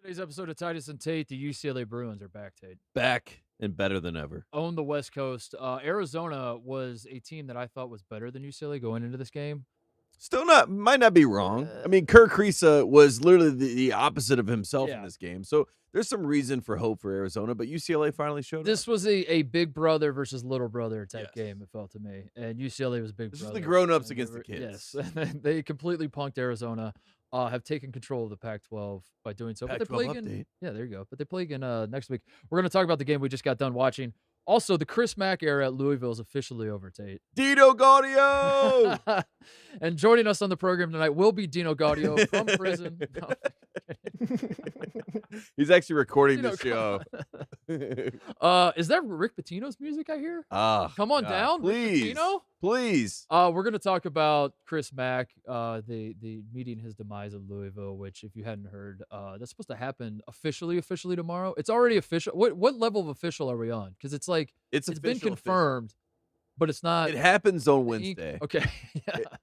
Today's episode of Titus and Tate, the UCLA Bruins are back, Tate. Back and better than ever. Own the West Coast. Arizona was a team that I thought was better than UCLA going into this game. Still might not be wrong. I mean, Kirk Kriisa was literally the opposite of himself in this game. So there's some reason for hope for Arizona, but UCLA finally showed up. This was a big brother versus little brother type game, it felt to me. And UCLA was big brother. This is the grown-ups against the kids. Yes. They completely punked Arizona. Have taken control of the Pac-12 by doing so. Pac-12 but they play update. again. Yeah, there you go. But they play again next week. We're going to talk about the game we just got done watching. Also, the Chris Mack era at Louisville is officially over, Tate. Dino Gaudio! And joining us on the program tonight will be Dino Gaudio from prison. He's actually recording this show. Is that Rick Pitino's music I hear? Come on down, please. Rick Pitino? Please. We're going to talk about Chris Mack, the meeting his demise at Louisville, which, if you hadn't heard, that's supposed to happen officially tomorrow. It's already official. What level of official are we on? Because it's like it's been confirmed, but it's not. It happens on Wednesday. Okay.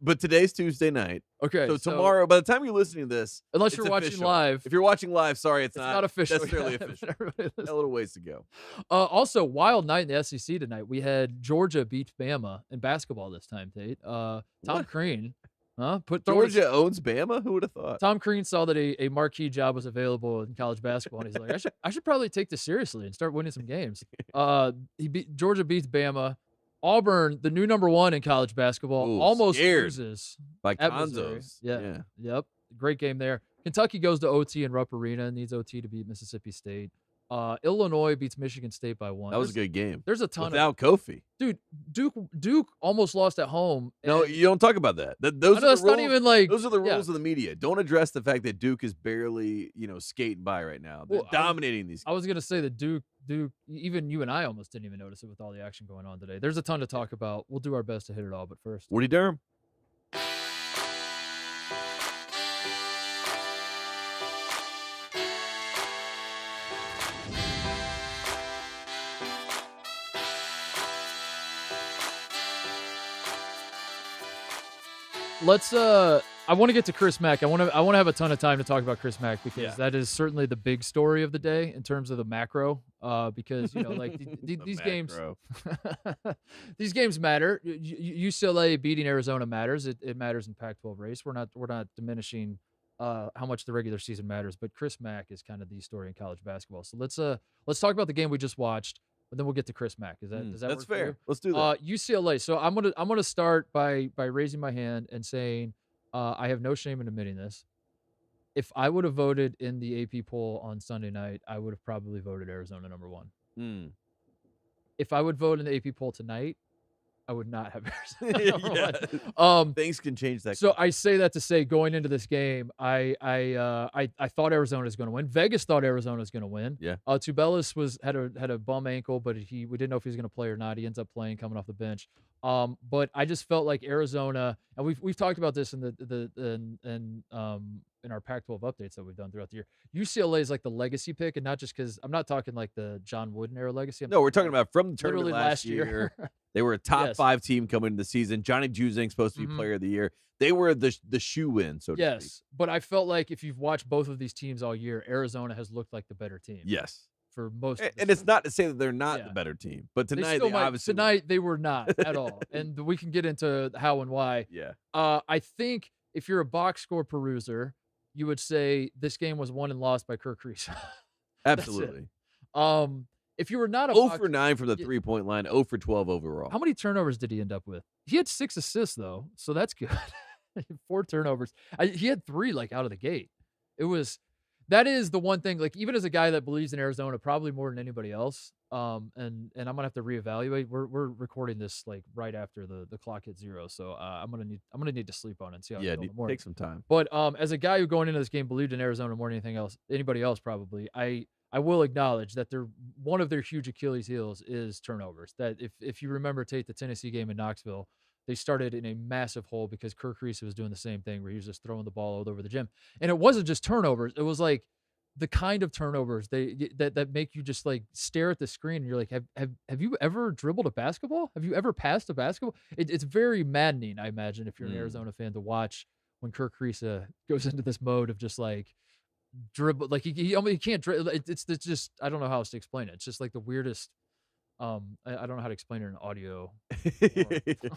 But today's Tuesday night. Okay. So tomorrow, by the time you're listening to this, unless you're watching live. If you're watching live, sorry, it's not official. necessarily official. A little ways to go. Also, wild night in the SEC tonight. We had Georgia beat Bama in basketball this time, Tate. Tom Crean. Georgia owns Bama? Who would have thought? Tom Crean saw that a marquee job was available in college basketball, and he's like, I should probably take this seriously and start winning some games. Georgia beats Bama. Auburn, the new number 1 in college basketball, almost loses by at Conzos. Yeah. Yep. Great game there. Kentucky goes to OT in Rupp Arena, needs OT to beat Mississippi State. Illinois beats Michigan State by 1. That was a good game. There's a ton without Kofi. Dude, Duke almost lost at home. No, you don't talk about that. Those are the rules. Not even like, those are the rules of the media. Don't address the fact that Duke is barely, skating by right now. They're dominating these games. I was gonna say that Duke, even you and I almost didn't even notice it with all the action going on today. There's a ton to talk about. We'll do our best to hit it all, but first, Woody Durham. I want to get to Chris Mack. I want to have a ton of time to talk about Chris Mack because that is certainly the big story of the day in terms of the macro. Because these games, these games matter. UCLA beating Arizona matters. It matters in Pac-12 race. We're not diminishing how much the regular season matters, but Chris Mack is kind of the story in college basketball. So let's talk about the game we just watched. But then we'll get to Chris Mack. Does that That's work fair? For you? Let's do that. UCLA. So I'm gonna start by raising my hand and saying I have no shame in admitting this. If I would have voted in the AP poll on Sunday night, I would have probably voted Arizona number 1. If I would vote in the AP poll tonight, I would not have Arizona number 1. Things can change that. So I say that to say, going into this game, I thought Arizona was going to win. Vegas thought Arizona was going to win. Yeah. Tubelis had a bum ankle, but we didn't know if he was going to play or not. He ends up playing, coming off the bench. But I just felt like Arizona, and we've talked about this in our Pac-12 updates that we've done throughout the year. UCLA is like the legacy pick, and not just because I'm not talking like the John Wooden era legacy. No, we're talking about from the tournament last year. They were a top 5 team coming into the season. Johnny Juzang's supposed to be player of the year. They were the shoe-in, so to speak. Yes, but I felt like if you've watched both of these teams all year, Arizona has looked like the better team. Yes. For most of and it's not to say that they're not the better team, but tonight they were not at all. And we can get into how and why. Yeah. I think if you're a box score peruser, you would say this game was won and lost by Kirk Kriisa. Absolutely. If you were not a 0 for 9 from the 3-point line, 0 for 12 overall. How many turnovers did he end up with? He had 6 assists though, so that's good. 4 turnovers. He had 3 out of the gate. That is the one thing, even as a guy that believes in Arizona probably more than anybody else, and I'm gonna have to reevaluate. We're recording this right after the clock hits 0, so I'm gonna need to sleep on it and see how it goes. Take some time. But as a guy who going into this game believed in Arizona more than anybody else probably, I will acknowledge that one of their huge Achilles heels is turnovers. That if you remember, Tate, the Tennessee game in Knoxville, they started in a massive hole because Kirk Kriisa was doing the same thing where he was just throwing the ball all over the gym. And it wasn't just turnovers. It was like the kind of turnovers that make you just stare at the screen and you're like, have you ever dribbled a basketball? Have you ever passed a basketball? It's very maddening, I imagine, if you're an Arizona fan, to watch when Kirk Kriisa goes into this mode of just dribble. Like he can't dribble. It's just I don't know how else to explain it. It's just like the weirdest. I don't know how to explain it in audio.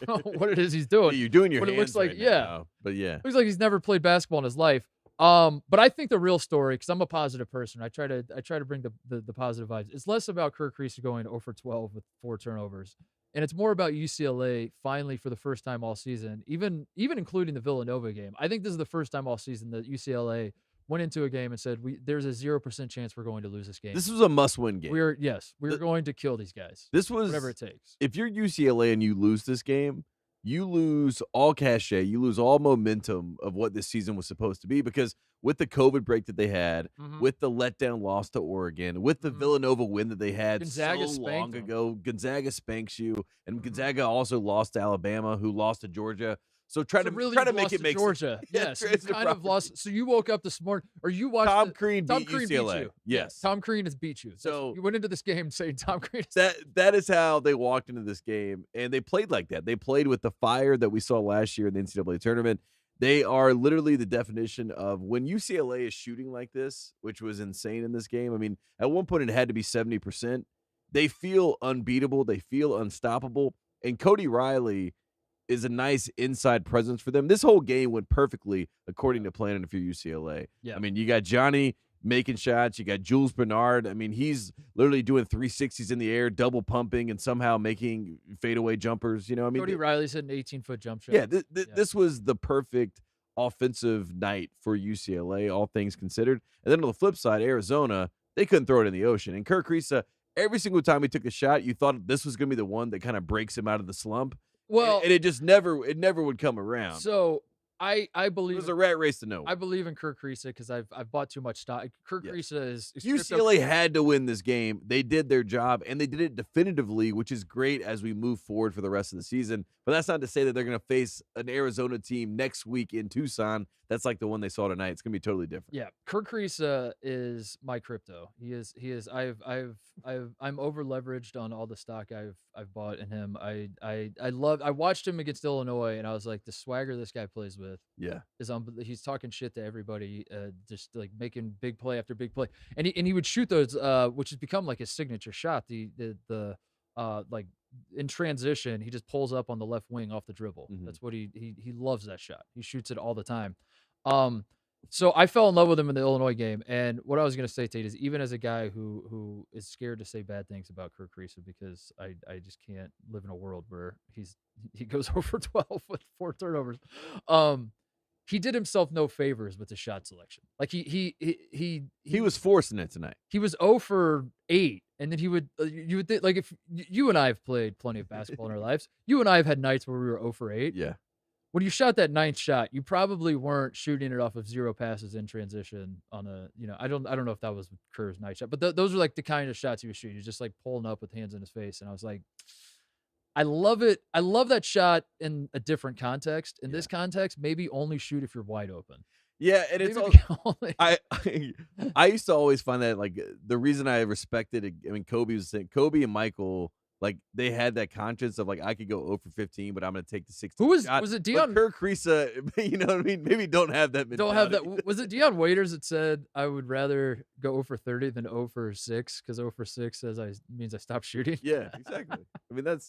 What it is he's doing. Yeah, you're doing your what hands it looks like. right Yeah, now, but yeah, looks like he's never played basketball in his life. But I think the real story, because I'm a positive person, I try to bring the positive vibes. It's less about Kirk Kriisa going 0 for 12 with 4 turnovers, and it's more about UCLA finally for the first time all season, even including the Villanova game. I think this is the first time all season that UCLA went into a game and said, there's a 0% chance we're going to lose this game. This was a must-win game. We're going to kill these guys. This was whatever it takes. If you're UCLA and you lose this game, you lose all cachet, you lose all momentum of what this season was supposed to be, because with the COVID break that they had, with the letdown loss to Oregon, with the Villanova win that they had Gonzaga so long them. ago, Gonzaga spanks you, and Gonzaga also lost to Alabama, who lost to Georgia. So try to make it make Georgia. Sense. Yes, kind of lost. So you woke up this morning, or you watched Tom Crean beat UCLA. Beat you. Yes, Tom Crean has beat you. So you went into this game saying Tom Crean. That is how they walked into this game, and they played like that. They played with the fire that we saw last year in the NCAA tournament. They are literally the definition of when UCLA is shooting like this, which was insane in this game. I mean, at one point it had to be 70%. They feel unbeatable. They feel unstoppable. And Cody Riley is a nice inside presence for them. This whole game went perfectly according to plan if you're UCLA. Yeah. I mean, you got Johnny making shots. You got Jules Bernard. I mean, he's literally doing 360s in the air, double pumping, and somehow making fadeaway jumpers. You know, I mean, Cody Riley's hit an 18-foot jump shot. Yeah, this was the perfect offensive night for UCLA, all things considered. And then on the flip side, Arizona, they couldn't throw it in the ocean. And Kirk Kriisa, every single time he took a shot, you thought this was going to be the one that kind of breaks him out of the slump. Well, and it never would come around. So I believe it was a rat race to nowhere. I believe in Kirk Kriisa because I've bought too much stock. Kirk Kriisa is UCLA had to win this game. They did their job, and they did it definitively, which is great as we move forward for the rest of the season. But that's not to say that they're going to face an Arizona team next week in Tucson. That's like the one they saw tonight. It's going to be totally different. Yeah, Kirk Kriisa is my crypto. He is. I'm over leveraged on all the stock I've bought in him. I watched him against Illinois, and I was like, the swagger this guy plays with. Yeah, he's talking shit to everybody, just like making big play after big play, and he would shoot those, which has become like his signature shot. The like in transition, he just pulls up on the left wing off the dribble. That's what he loves that shot. He shoots it all the time. So I fell in love with him in the Illinois game, and what I was going to say, Tate, is even as a guy who is scared to say bad things about Kirk Kriisa because I just can't live in a world where he goes over 12 with 4 turnovers. He did himself no favors with the shot selection. Like he was forcing it tonight. He was 0 for 8, and then you would think, like, if you and I have played plenty of basketball in our lives, you and I have had nights where we were 0 for 8. Yeah. When you shot that 9th shot, you probably weren't shooting it off of 0 passes in transition on a, I don't know if that was Kerr's night shot, but those are like the kind of shots he was shooting. He was just like pulling up with hands in his face. And I was like, I love it. I love that shot in a different context. In this context, maybe only shoot if you're wide open. Yeah, and it's I used to always find that, like, the reason I respected it, I mean, Kobe and Michael, like, they had that conscience of, like, I could go 0 for 15, but I'm going to take the 16 shot. Was it Dion? Kirk Kriisa, you know what I mean? Maybe don't have that mentality. Don't have that. Was it Dion Waiters that said, I would rather go 0 for 30 than 0 for 6 because 0 for 6 means I stopped shooting? Yeah, exactly. I mean, that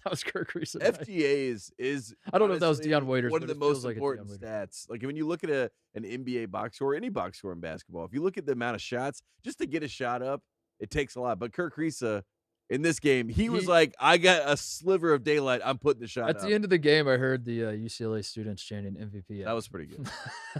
was Kirk Kriisa. FGA is I don't know if that was Dion Waiters. One of the most important stats. Like, when you look at an NBA box score or any box score in basketball, if you look at the amount of shots, just to get a shot up, it takes a lot. But Kirk Kriisa, in this game, he was like, I got a sliver of daylight, I'm putting the shot up. At the end of the game, I heard the UCLA students chanting MVP. That was pretty good.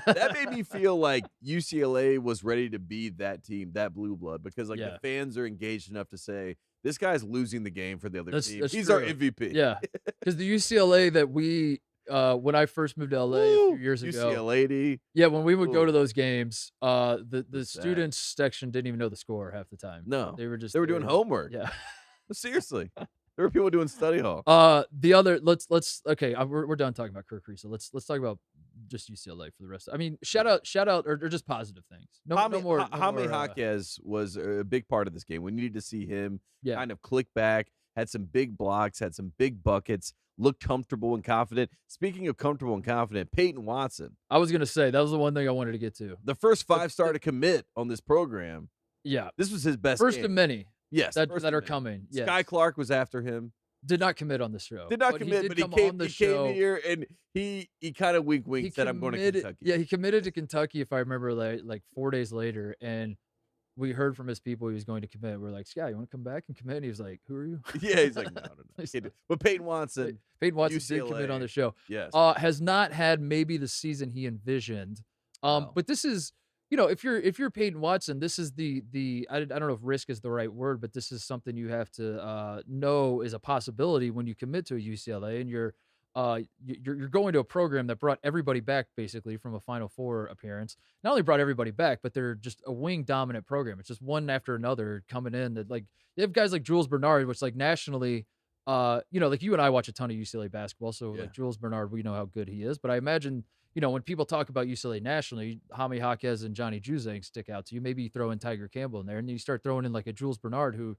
That made me feel like UCLA was ready to be that team, that blue blood, because the fans are engaged enough to say, this guy's losing the game for the other team. He's true. Our MVP. Yeah, because the UCLA that we when I first moved to LA a few years ago, UCLA. Yeah, when we would go to those games, the students section didn't even know the score half the time. No, they were doing homework. Yeah. Seriously, there were people doing study hall. The other let's okay, we're done talking about Kirk Kriisa. Let's talk about just UCLA for the rest. I mean, shout out, or just positive things. No more. Jaime Jaquez was a big part of this game. We needed to see him kind of click back, had some big blocks, had some big buckets, looked comfortable and confident. Speaking of comfortable and confident, Peyton Watson. I was going to say, that was the one thing I wanted to get to. The first 5-star to commit on this program. Yeah. This was his best First game. of many. Yes. That are coming. Yes. Sky Clark was after him. Did not commit on the show. Did not commit, but he came here and he kind of wink said, I'm going to Kentucky. Yeah, he committed to Kentucky, if I remember, like 4 days later. And we heard from his people he was going to commit. We're like, Sky, you want to come back and commit? And he was like, who are you? Yeah, he's like, no. But Peyton Watson UCLA, did commit on the show. Yes. Has not had maybe the season he envisioned. But this is, if you're Peyton Watson, this is the I don't know if risk is the right word, but this is something you have to know is a possibility when you commit to a UCLA, and you're going to a program that brought everybody back basically from a Final Four appearance. Not only brought everybody back, but they're just a wing dominant program. It's just one after another coming in. That like they have guys like Jules Bernard, which like nationally, like you and I watch a ton of UCLA basketball, so like Jules Bernard, we know how good he is. But I imagine, when people talk about UCLA nationally, Jaime Jaquez and Johnny Juzang stick out to you. Maybe you throw in Tiger Campbell in there, and then you start throwing in like a Jules Bernard who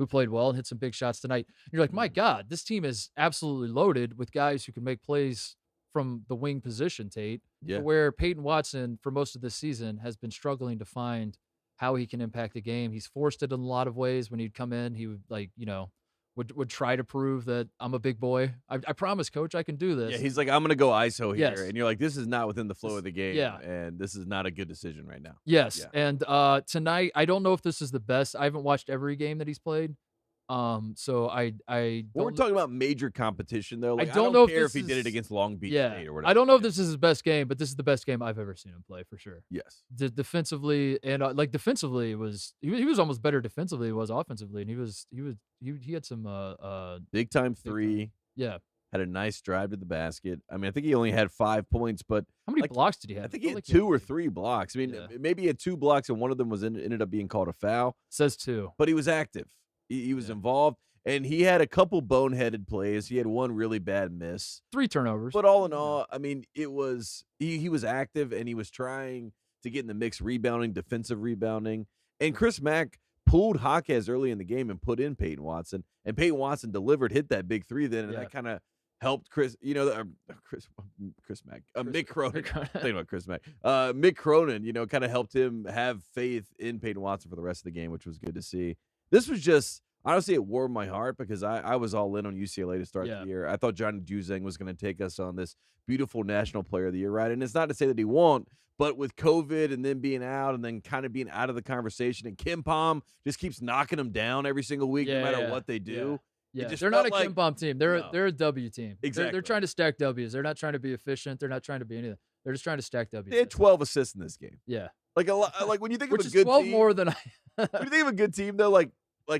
played well and hit some big shots tonight. And you're like, my God, this team is absolutely loaded with guys who can make plays from the wing position, Tate. Yeah. Where Peyton Watson, for most of this season, has been struggling to find how he can impact the game. He's forced it in a lot of ways. When he'd come in, he would would try to prove that I'm a big boy. I promise, coach, I can do this. Yeah, he's like, I'm going to go ISO here. Yes. And you're like, this is not within the flow of the game. Yeah. And this is not a good decision right now. Yes. Yeah. And tonight, I don't know if this is the best. I haven't watched every game that he's played. So I we're talking about major competition though. Like, I don't know care if he is, did it against Long Beach State or whatever. I don't know if this is his best game, but this is the best game I've ever seen him play for sure. Yes. Defensively and defensively he was almost better defensively than he was offensively, and he had some big time three. Yeah. Had a nice drive to the basket. I mean, I think he only had 5 points, but how many blocks did he have? I think he had 2 or 3 blocks. I mean, maybe he had 2 blocks and one of them ended up being called a foul. Says 2. But he was active. He was involved, and he had a couple boneheaded plays. He had one really bad miss. 3 turnovers. But all in all, I mean, it was he was active, and he was trying to get in the mix, rebounding, defensive rebounding. And Chris Mack pulled Jaquez early in the game and put in Peyton Watson. And Peyton Watson delivered, hit that big 3 then, and that kind of helped Chris Mack. Mick Cronin. Thinking about Chris Mack. Mick Cronin, kind of helped him have faith in Peyton Watson for the rest of the game, which was good to see. This was just, honestly, it warmed my heart because I was all in on UCLA to start the year. I thought Johnny Juzang was going to take us on this beautiful National Player of the Year ride. And it's not to say that he won't, but with COVID and then being out and then kind of being out of the conversation, and Kim Pom just keeps knocking them down every single week no matter what they do. Yeah, they're not a Kim Pom team. They're a W team. Exactly. They're trying to stack W's. They're not trying to be efficient. They're not trying to be anything. They're just trying to stack W's. They had 12 assists in this game. Yeah. Like when you think of a good team. Which is 12 more than when you think of a good team, though, like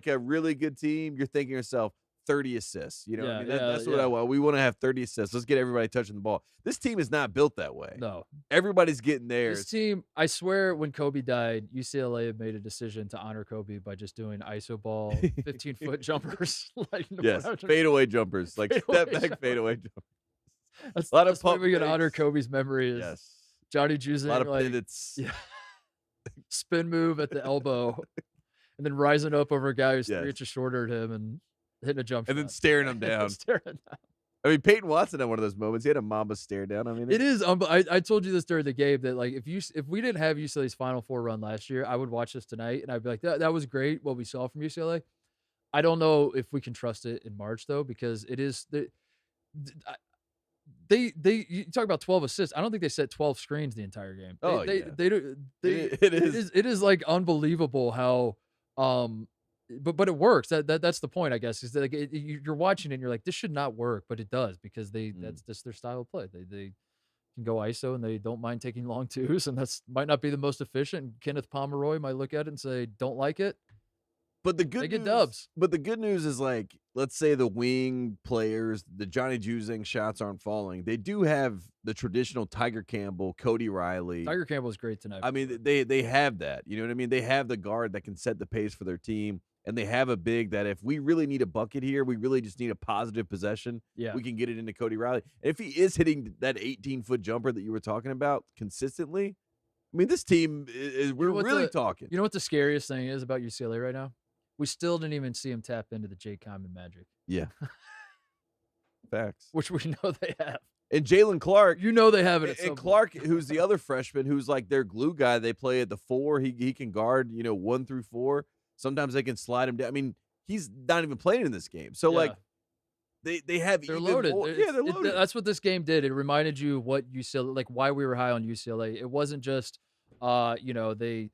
a really good team, you're thinking to yourself, 30 assists. That's what I want. We want to have 30 assists. Let's get everybody touching the ball. This team is not built that way. No. Everybody's getting theirs. This team, I swear, when Kobe died, UCLA had made a decision to honor Kobe by just doing ISO ball, 15-foot jumpers. Fadeaway jumpers. Like step-back fadeaway jumpers. That's a lot of way we can honor Kobe's memory is Johnny Juzang. A lot of pivots. Yeah. Spin move at the elbow. And then rising up over a guy who's 3 inches shorter than him and hitting a jump shot. And then staring him down. I mean, Peyton Watson had one of those moments. He had a Mamba stare down. I mean, it is. I told you this during the game that like if we didn't have UCLA's Final Four run last year, I would watch this tonight and I'd be like, that was great what we saw from UCLA. I don't know if we can trust it in March though, because it is you talk about 12 assists. I don't think they set 12 screens the entire game. It is like unbelievable how. But it works. That's the point, I guess. Is that you're watching it and you're like, this should not work, but it does because that's just their style of play. They can go ISO and they don't mind taking long twos, and that's might not be the most efficient. And Kenneth Pomeroy might look at it and say, don't like it. But the good they get dubs. But the good news is, like, let's say the wing players, the Johnny Juzang shots aren't falling. They do have the traditional Tiger Campbell, Cody Riley. Tiger Campbell is great tonight. I mean, they have that. You know what I mean? They have the guard that can set the pace for their team, and they have a big that if we really need a bucket here, we really just need a positive possession. Yeah, we can get it into Cody Riley. And if he is hitting that 18-foot jumper that you were talking about consistently, I mean, this team is we're really talking. You know what the scariest thing is about UCLA right now? we still didn't even see him tap into the Jake Hyman magic. Yeah. Facts. Which we know they have. And Jalen Clark. You know they have it at some And Clark, who's the other freshman, who's like their glue guy. They play at the 4. He can guard, 1 through 4. Sometimes they can slide him down. I mean, he's not even playing in this game. So, like, they have they're even loaded. more. Yeah, they're loaded. That's what this game did. It reminded you what UCLA, like why we were high on UCLA. It wasn't just, they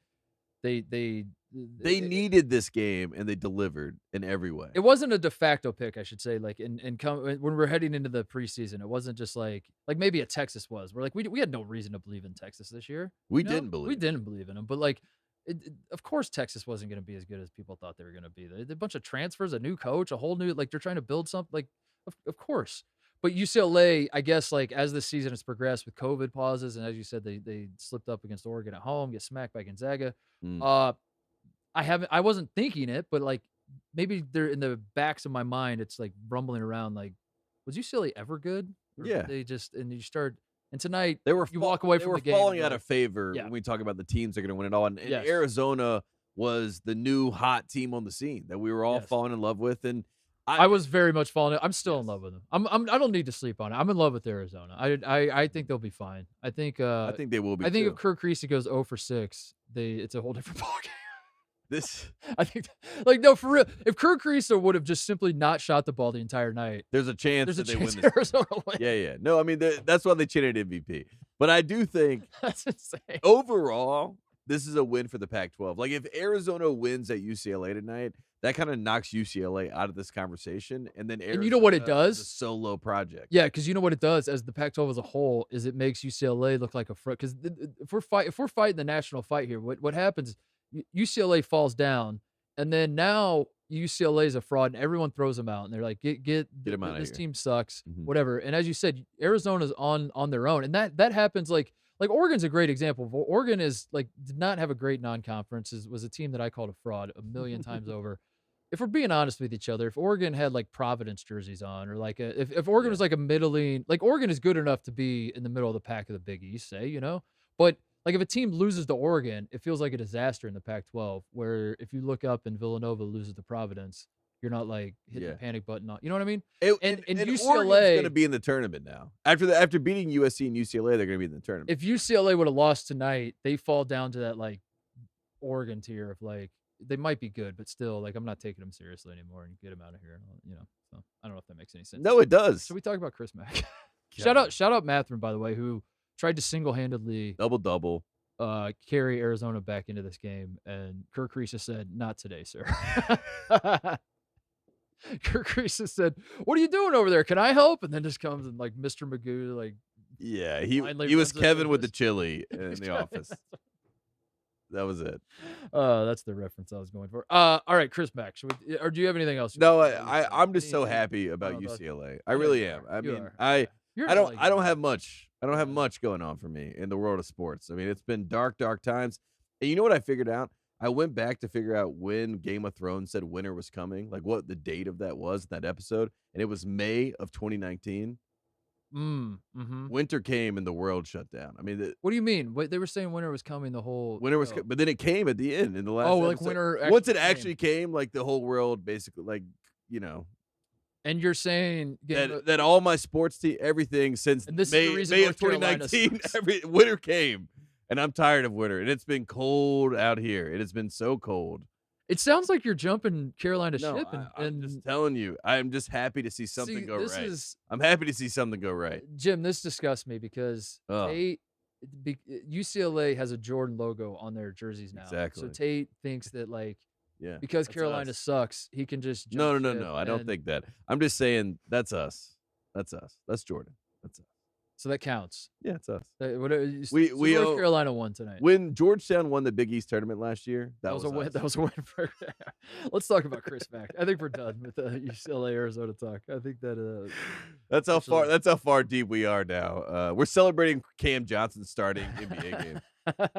needed this game and they delivered in every way. It wasn't a de facto pick, I should say. Like when we're heading into the preseason, it wasn't just like maybe a Texas was. We're like we had no reason to believe in Texas this year. We didn't believe. We didn't believe in them, but like. Of course, Texas wasn't going to be as good as people thought they were going to be. They had a bunch of transfers, a new coach, a whole new they're trying to build something. Like, of course, but UCLA, I guess, like as the season has progressed with COVID pauses, and as you said, they slipped up against Oregon at home, get smacked by Gonzaga. I wasn't thinking it, but like maybe they're in the backs of my mind. It's like rumbling around. Like, was UCLA ever good? Or yeah, they just and you start. And tonight, you walk away from the game. They were falling out of favor when we talk about the teams that are going to win it all. And Arizona was the new hot team on the scene that we were all falling in love with. And I was very much falling. I'm still in love with them. I don't need to sleep on it. I'm in love with Arizona. I think they'll be fine. I think they will be. I think if Kirk Creasy goes 0 for 6, it's a whole different ballgame. I think, no, for real. If Kirk Creasy would have just simply not shot the ball the entire night, there's a chance they win this. Arizona win. Yeah. No, I mean that's why they chanted MVP. But I do think that's insane. Overall, this is a win for the Pac-12. Like if Arizona wins at UCLA tonight, that kind of knocks UCLA out of this conversation, and then Arizona, and you know what it does? A solo project. Yeah, because you know what it does as the Pac-12 as a whole is it makes UCLA look like a front. Because if we're fighting the national fight here, what happens? UCLA falls down, and then now UCLA is a fraud, and everyone throws them out, and they're like, "Get them out of here. This team sucks, whatever." And as you said, Arizona's on their own, and that happens. Like Oregon's a great example. Oregon is did not have a great non-conference. Was a team that I called a fraud a million times over. If we're being honest with each other, if Oregon had like Providence jerseys on, or like if Oregon was like a middling, like Oregon is good enough to be in the middle of the pack of the Big East, say, but. Like, if a team loses to Oregon, it feels like a disaster in the Pac-12, where if you look up and Villanova loses to Providence, you're not, hitting the panic button. You know what I mean? And UCLA Oregon's going to be in the tournament now. After beating USC and UCLA, they're going to be in the tournament. If UCLA would have lost tonight, they fall down to that, Oregon tier of, they might be good, but still, I'm not taking them seriously anymore, and get them out of here. So I don't know if that makes any sense. No, it does. Should we talk about Chris Mack? Shout out Matherin, by the way, who tried to single-handedly double carry Arizona back into this game, and Kirk Creasy said, "Not today, sir." Kirk Creasy said, "What are you doing over there? Can I help?" And then just comes and Mr. Magoo, he was Kevin with the chili in the office. That was it. That's the reference I was going for. All right, Chris Mack. Or do you have anything else? No, I'm just so happy about UCLA. I really am. I mean, I don't have much. I don't have much going on for me in the world of sports. I mean, it's been dark times. And you know what I figured out? I went back to figure out when Game of Thrones said winter was coming, what the date of that was, that episode. And it was May of 2019. Winter came and the world shut down. I mean, what do you mean? They were saying winter was coming the whole winter was, but then it came at the end in the last. Oh, episode. Winter. Once it actually came, the whole world basically, And you're saying that all my sports team, everything since May of 2019, winter came, and I'm tired of winter. And it's been cold out here. It has been so cold. It sounds like you're jumping Carolina ship. I'm just telling you, I'm just happy to see something go right. I'm happy to see something go right. Jim, this disgusts me because UCLA has a Jordan logo on their jerseys now. Exactly. So Tate thinks that because Carolina sucks, he can just No. I don't think that. I'm just saying that's us. That's us. That's Jordan. That's us. So that counts. Yeah, it's us. We North Carolina won tonight. When Georgetown won the Big East tournament last year, that was a win. That was a win for. Let's talk about Chris Mack. I think we're done with the UCLA Arizona talk. I think that that's how far deep we are now. We're celebrating Cam Johnson starting NBA game.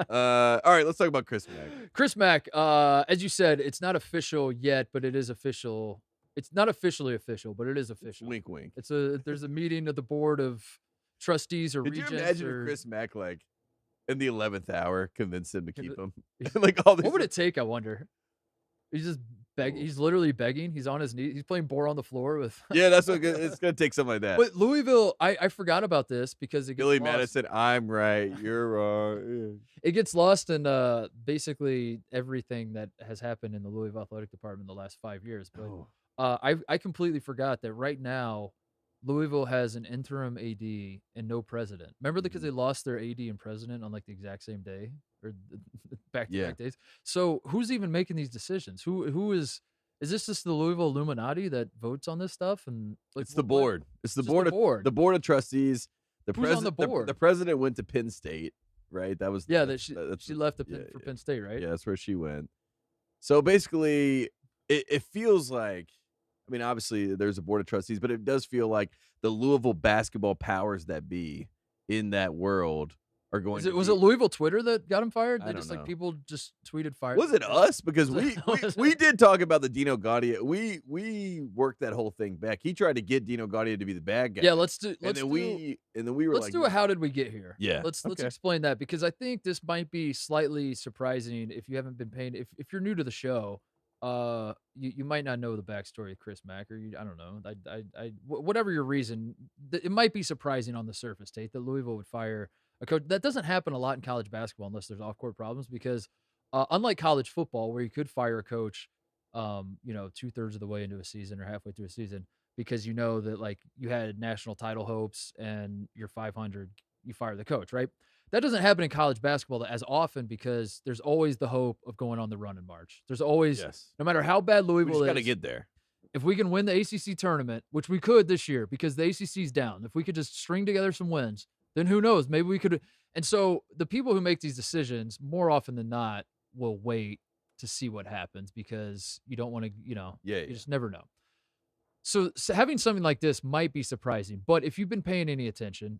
All right, let's talk about Chris Mack. Chris Mack, as you said, it's not official yet, but it is official. It's not officially official, but it is official. Wink, wink. There's a meeting of the board of trustees or regents. Could you imagine if Chris Mack, in the 11th hour, convinced him to keep him? All this. What would it take? I wonder. He's just He's literally begging. He's on his knees. He's playing bore on the floor with. Yeah, that's what it's gonna take something like that. But Louisville, I forgot about this because it gets Billy lost. Madison, I'm right, you're wrong. It gets lost in basically everything that has happened in the Louisville athletic department in the last 5 years. But I completely forgot that right now Louisville has an interim AD and no president. Remember because they lost their AD and president on like the exact same day or back-to-back days. So who's even making these decisions? Who is this just the Louisville Illuminati that votes on this stuff? And like, it's the board. It's the board. The board of trustees. Who's on the board? The president went to Penn State, right? That was she left for Penn State, right? Yeah, that's where she went. So basically, it feels like. I mean, obviously, there's a board of trustees, but it does feel like the Louisville basketball powers that be in that world are going. Was it Louisville Twitter that got him fired? I don't know. Like people just tweeted fire. Was it us? Because we did talk about the Dino Gaudia. We worked that whole thing back. He tried to get Dino Gaudia to be the bad guy. Yeah, we were let's do a how did we get here? Yeah, let's explain that because I think this might be slightly surprising if you haven't been paying. If you're new to the show. You might not know the backstory of Chris Mack, or I don't know. Whatever your reason, it might be surprising on the surface, Tate, that Louisville would fire a coach. That doesn't happen a lot in college basketball unless there's off-court problems. Because unlike college football, where you could fire a coach, 2/3 of the way into a season or halfway through a season, because you know that like you had national title hopes and you're 500, you fire the coach, right? That doesn't happen in college basketball as often because there's always the hope of going on the run in March. There's always, no matter how bad Louisville is, got to get there. If we can win the ACC tournament, which we could this year because the ACC's down, if we could just string together some wins, then who knows? Maybe we could. And so the people who make these decisions more often than not will wait to see what happens because you don't want to, you just never know. So having something like this might be surprising, but if you've been paying any attention,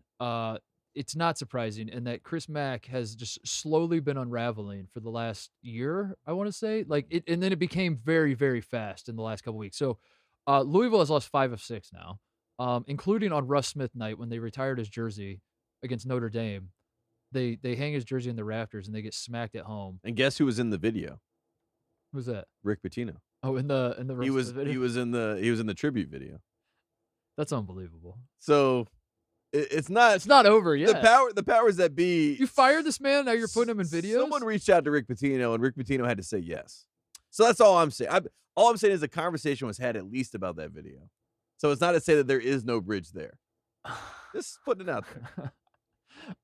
it's not surprising in that Chris Mack has just slowly been unraveling for the last year, I want to say. And then it became very, very fast in the last couple weeks. So Louisville has lost 5 of 6 now, including on Russ Smith night when they retired his jersey against Notre Dame. They hang his jersey in the rafters and they get smacked at home. And guess who was in the video? Who's that? Rick Pitino. Oh, in the he was in the tribute video. That's unbelievable. So it's not over yet. The powers that be. You fired this man. Now you're putting him in videos. Someone reached out to Rick Pitino, and Rick Pitino had to say yes. So that's all I'm saying. All I'm saying is a conversation was had at least about that video. So it's not to say that there is no bridge there. Just putting it out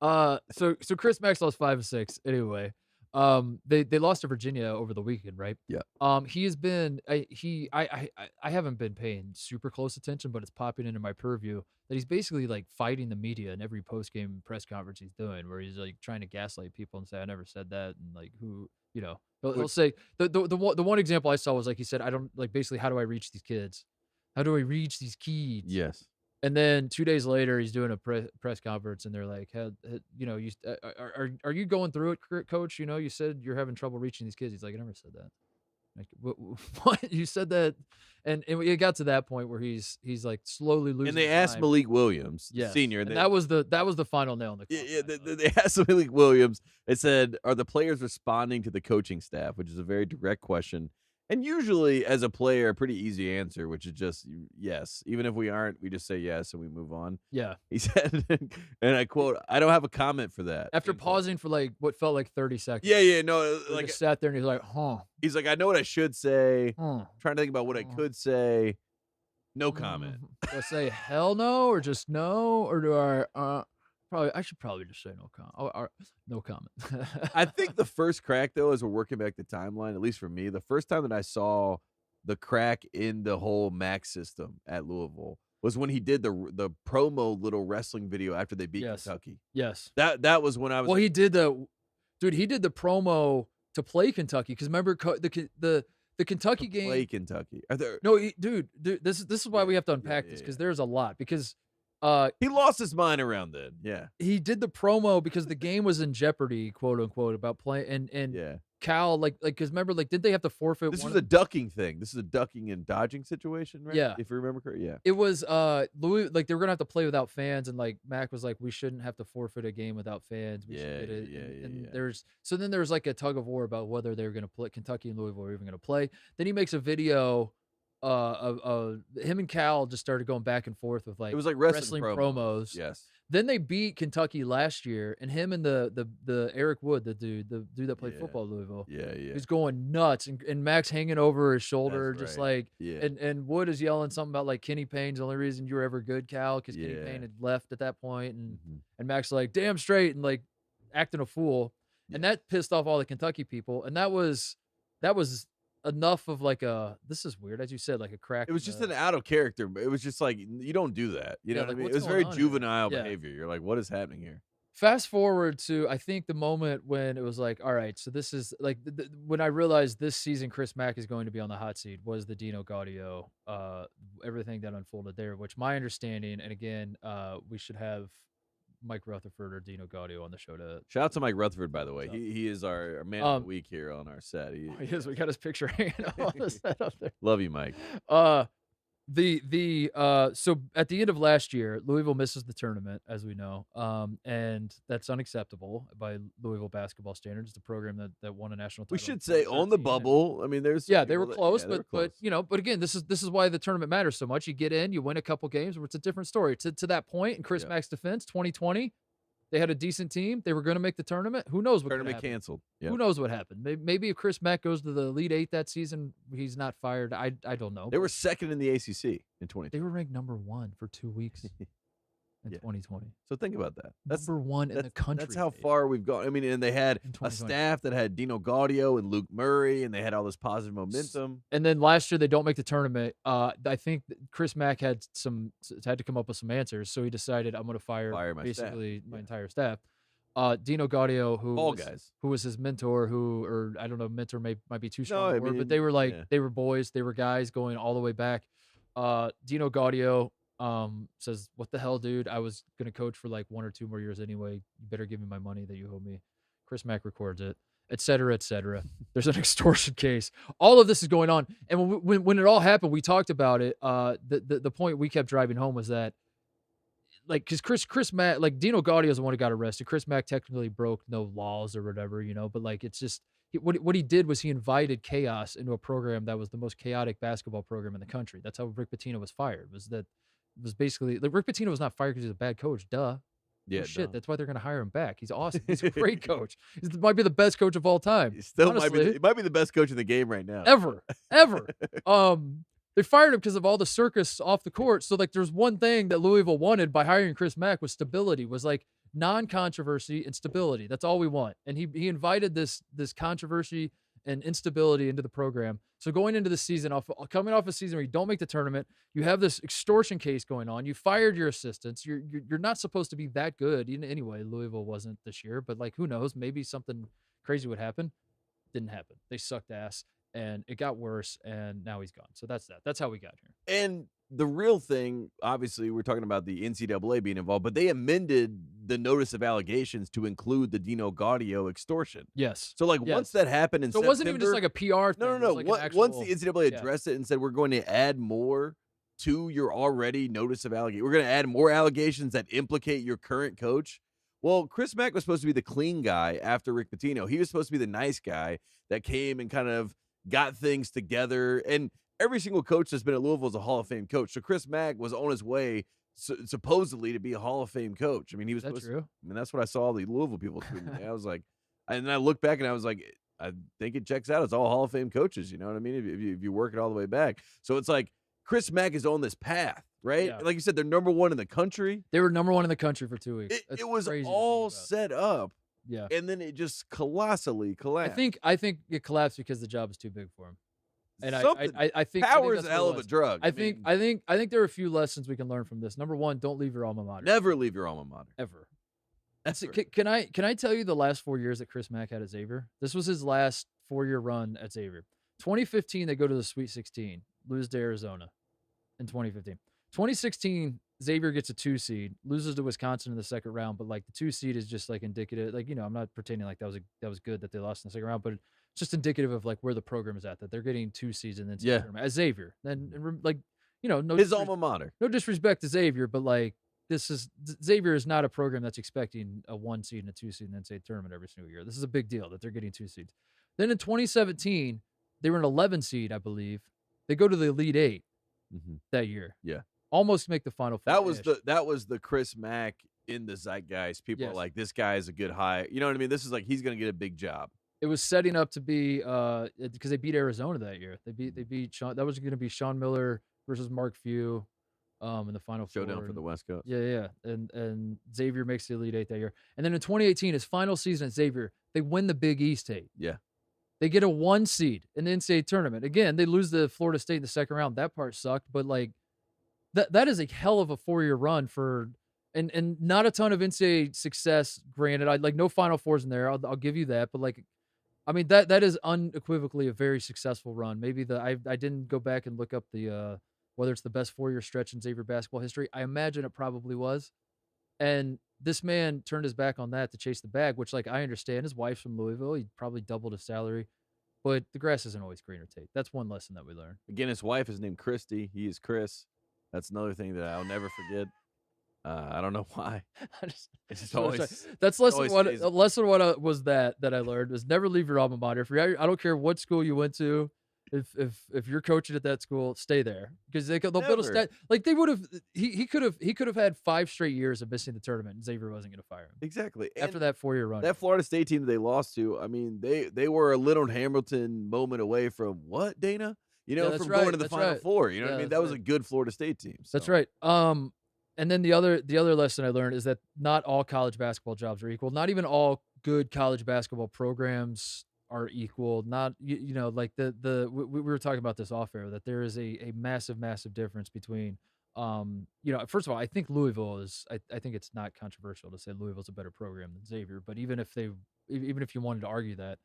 there. So Chris Mack lost 5 of 6 anyway. They lost to Virginia over the weekend, right? Yeah. He has been I haven't been paying super close attention, but it's popping into my purview that he's basically like fighting the media in every post game press conference he's doing, where he's like trying to gaslight people and say I never said that, and like who he'll say the one example I saw was like he said I don't like basically how do I reach these kids, how do I reach these kids? Yes. And then 2 days later, he's doing a press conference, and they're like, are you going through it, Coach? You said you're having trouble reaching these kids. He's like, I never said that. Like, what? You said that? And it got to that point where he's like slowly losing. And they asked Malik Williams, senior, and that was the final nail in the coffin. Yeah, they asked Malik Williams. It said, "Are the players responding to the coaching staff?" Which is a very direct question. And usually, as a player, a pretty easy answer, which is just yes. Even if we aren't, we just say yes and we move on. Yeah. He said, and I quote, "I don't have a comment for that." After pausing for like what felt like 30 seconds. Yeah, no. Like just sat there and he's like, huh. He's like, I know what I should say. Trying to think about what I could say. No comment. Do I say hell no or just no? Or do I should probably just say no comment. No comment. I think the first crack, though, as we're working back the timeline, at least for me, the first time that I saw the crack in the whole Mac system at Louisville was when he did the promo little wrestling video after they beat Kentucky. Yes. That was when I was. Well, he did the promo to play Kentucky because remember the Kentucky game. Play Kentucky. Are there? No, dude. This is why we have to unpack this because there's a lot because. He lost his mind around then. Yeah. He did the promo because the game was in jeopardy, quote unquote, about playing and Cal, because remember, did they have to forfeit? This was a ducking thing. This is a ducking and dodging situation, right? Yeah. If you remember correctly, yeah. It was Louis, they were gonna have to play without fans, and Mac was like, we shouldn't have to forfeit a game without fans. We should get it. And then there's like a tug of war about whether they were gonna play. Kentucky and Louisville were even gonna play. Then he makes a video. Him and Cal just started going back and forth with it was like wrestling promos. Yes. Then they beat Kentucky last year, and him and the Eric Wood, the dude that played football at Louisville, he's going nuts, and Mac's hanging over his shoulder, That's just right. and Wood is yelling something about Kenny Payne's the only reason you were ever good, Cal, because Kenny Payne had left at that point, and Mac's like, damn straight, and acting a fool, and that pissed off all the Kentucky people, and that was enough of this is weird, as you said, a crack. It was just an out of character. It was just you don't do that. You know what I mean? It was very juvenile behavior. You're like, what is happening here? Fast forward to, I think, the moment when it was all right, so this is when I realized this season Chris Mack is going to be on the hot seat was the Dino Gaudio, everything that unfolded there, which my understanding, and again, we should have Mike Rutherford or Dino Gaudio on the show to shout out to Mike Rutherford, by the way. He is our man of the week here on our set. He is. We got his picture hanging on the set up there. Love you, Mike. So at the end of last year, Louisville misses the tournament, as we know, and that's unacceptable by Louisville basketball standards. It's a program that won a national title. We should say on the bubble. I mean, there's they were close, but again, this is why the tournament matters so much. You get in, you win a couple games, where it's a different story. To that point, in Chris Mack's defense, 2020. They had a decent team. They were going to make the tournament. Who knows what tournament canceled? Yep. Who knows what happened? Maybe if Chris Mack goes to the Elite Eight that season, he's not fired. I don't know. They were second in the ACC in 2020. They were ranked number 1 for 2 weeks in 2020. So think about that. That's number 1 in the country. That's how far we've gone. I mean, and they had a staff that had Dino Gaudio and Luke Murray, and they had all this positive momentum. And then last year they don't make the tournament. I think Chris Mack had to come up with some answers, so he decided, I'm going to fire my entire staff. Dino Gaudio, who was his mentor, or I don't know, mentor might be too strong, but they were they were boys, they were guys going all the way back. Dino Gaudio says, "What the hell, dude? I was gonna coach for 1 or 2 more years anyway. You better give me my money that you owe me." Chris Mack records it, et cetera, et cetera. There's an extortion case. All of this is going on, and when it all happened, we talked about it. The point we kept driving home was that, because Chris Mack, Dino Gaudio is the one who got arrested. Chris Mack technically broke no laws or whatever, but it's just what he did was he invited chaos into a program that was the most chaotic basketball program in the country. That's how Rick Pitino was fired. Was basically Rick Pitino was not fired because he's a bad coach. Duh. Yeah, shit. That's why they're going to hire him back. He's awesome. He's a great coach. He might be the best coach of all time. He still might be the best coach in the game right now. Ever. They fired him because of all the circus off the court. So there's one thing that Louisville wanted by hiring Chris Mack was stability, was non-controversy and stability. That's all we want. And he invited this controversy and instability into the program. So going into the season, coming off a season where you don't make the tournament, you have this extortion case going on. You fired your assistants. You're not supposed to be that good. Anyway, Louisville wasn't this year, but who knows? Maybe something crazy would happen. Didn't happen. They sucked ass. And it got worse, and now he's gone. So that's that. That's how we got here. And the real thing, obviously, we're talking about the NCAA being involved, but they amended the notice of allegations to include the Dino Gaudio extortion. Yes. So, once that happened in September... So it wasn't even just a PR thing. No. Once the NCAA addressed it and said, we're going to add more to your already notice of allegations, we're going to add more allegations that implicate your current coach. Well, Chris Mack was supposed to be the clean guy after Rick Pitino. He was supposed to be the nice guy that came and kind of got things together, and every single coach that's been at Louisville is a Hall of Fame coach. So Chris Mack was on his way, supposedly, to be a Hall of Fame coach. I mean, he was supposed to. I mean, that's what I saw all the Louisville people tweeting. I was like, and I looked back and I was like, I think it checks out. It's all Hall of Fame coaches. You know what I mean? If you work it all the way back, so it's Chris Mack is on this path, right? Yeah. Like you said, they're number 1 in the country. They were number 1 in the country for 2 weeks. It was all set up. Yeah. And then it just colossally collapsed. I think it collapsed because the job is too big for him. And I think power is a hell of a drug. I think there are a few lessons we can learn from this. Number 1, don't leave your alma mater. Never leave your alma mater. Ever. That's it. Can I tell you the last 4 years that Chris Mack had at Xavier? This was his last 4-year run at Xavier. 2015, they go to the Sweet 16, lose to Arizona in 2015. 2016, Xavier gets a 2 seed, loses to Wisconsin in the second round, but like the 2 seed is just like indicative. Like, I'm not pretending like that was good that they lost in the second round, but it's just indicative of like where the program is at, that they're getting 2 seeds in the NCAA tournament as Xavier. And like, no his alma mater. No disrespect to Xavier, but like Xavier is not a program that's expecting a 1 seed and a 2 seed in the NCAA tournament every single year. This is a big deal that they're getting 2 seeds. Then in 2017, they were an 11 seed, I believe. They go to the Elite 8 that year. Yeah. Almost make the Final Four. That was the Chris Mack in the zeitgeist. People are like, this guy is a good high. You know what I mean? This is like, he's going to get a big job. It was setting up to be because they beat Arizona that year. They beat Sean. That was going to be Sean Miller versus Mark Few in the Final Four. Showdown for the West Coast. Yeah. And Xavier makes the Elite 8 that year. And then in 2018, his final season at Xavier, they win the Big East 8. Yeah. They get a 1 seed in the NCAA tournament. Again, they lose to Florida State in the second round. That part sucked, but like that is a hell of a 4-year run for and not a ton of NCAA success. Granted, I like no Final Fours in there. I'll give you that, but like, I mean that is unequivocally a very successful run. Maybe I didn't go back and look up the whether it's the best 4-year stretch in Xavier basketball history. I imagine it probably was. And this man turned his back on that to chase the bag, which, like, I understand. His wife's from Louisville. He probably doubled his salary. But the grass isn't always greener, Tate. That's one lesson that we learned. Again, his wife is named Christy. He is Chris. That's another thing that I'll never forget. I don't know why. That's lesson one was that I learned was never leave your alma mater. I don't care what school you went to. If you're coaching at that school, stay there because they'll build a stat. Like they would have, he could have had 5 straight years of missing the tournament, and Xavier wasn't going to fire him. Exactly. After that 4-year run, that Florida State team that they lost to, I mean, they were a Leonard Hamilton moment away from what, Dana? From going to the Final Four. You know what I mean? That was a good Florida State team. So. That's right. And then the other lesson I learned is that not all college basketball jobs are equal. Not even all good college basketball programs are equal. Not like we were talking about this off air, that there is a massive difference between first of all, I think Louisville is I think it's not controversial to say Louisville's a better program than Xavier, but even if you wanted to argue that,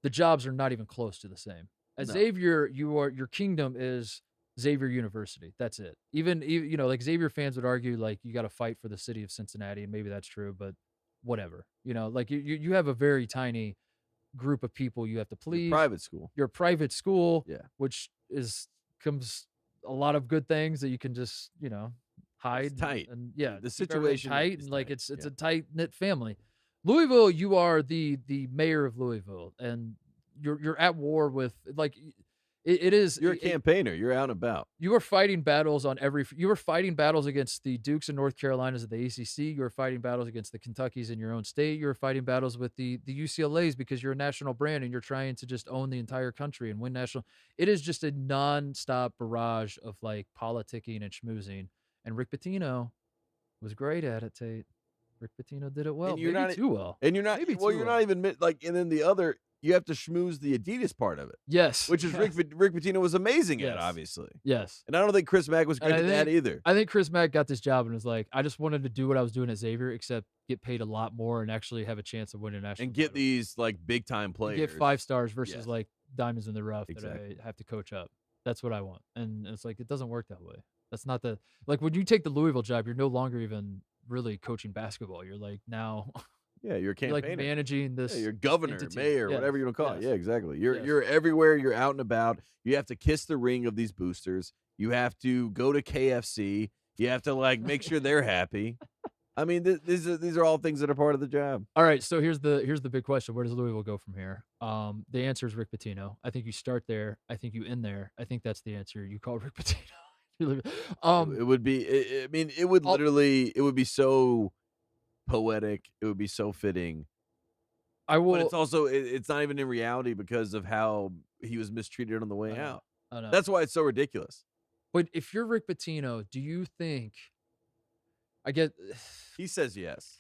the jobs are not even close to the same. At Xavier, your kingdom is Xavier University. That's it. Even like Xavier fans would argue like you got to fight for the city of Cincinnati, and maybe that's true, but whatever. Like you have a very tiny group of people you have to please. You're a private school, which comes a lot of good things that you can just hide. It's tight, and the situation tight, and like it's a tight knit family. Louisville, you are the mayor of Louisville, and you're at war with like. It is. You're a campaigner. You're out and about. You are fighting battles You are fighting battles against the Dukes and North Carolinas of the ACC. You are fighting battles against the Kentuckys in your own state. You are fighting battles with the UCLAs because you're a national brand and you're trying to just own the entire country and win national. It is just a nonstop barrage of like politicking and schmoozing. And Rick Pitino was great at it, Tate. Rick Pitino did it well. Maybe too well. And you're not. You're not even like. And then the other. You have to schmooze the Adidas part of it. Yes. Which is Rick Pitino was amazing at, obviously. Yes. And I don't think Chris Mack was great at that either. I think Chris Mack got this job and was like, I just wanted to do what I was doing at Xavier, except get paid a lot more and actually have a chance of winning a national and get these like big time players. Get 5 stars versus like diamonds in the rough that I have to coach up. That's what I want. And it's like, it doesn't work that way. That's not like when you take the Louisville job, you're no longer even really coaching basketball. You're like now... Yeah, you're a campaigner. You're like managing this. Yeah, you're governor, mayor, whatever you want to call it. Yeah, exactly. You're you're everywhere. You're out and about. You have to kiss the ring of these boosters. You have to go to KFC. You have to like make sure they're happy. I mean, these are all things that are part of the job. All right, so here's the big question: where does Louisville go from here? The answer is Rick Pitino. I think you start there. I think you end there. I think that's the answer. You call Rick Pitino. It would be. I mean, it would literally. It would be so poetic. It would be so fitting. But it's also it's not even in reality because of how he was mistreated on the way out. I know. That's why it's so ridiculous. But if you're Rick Pitino, do you think? He says yes.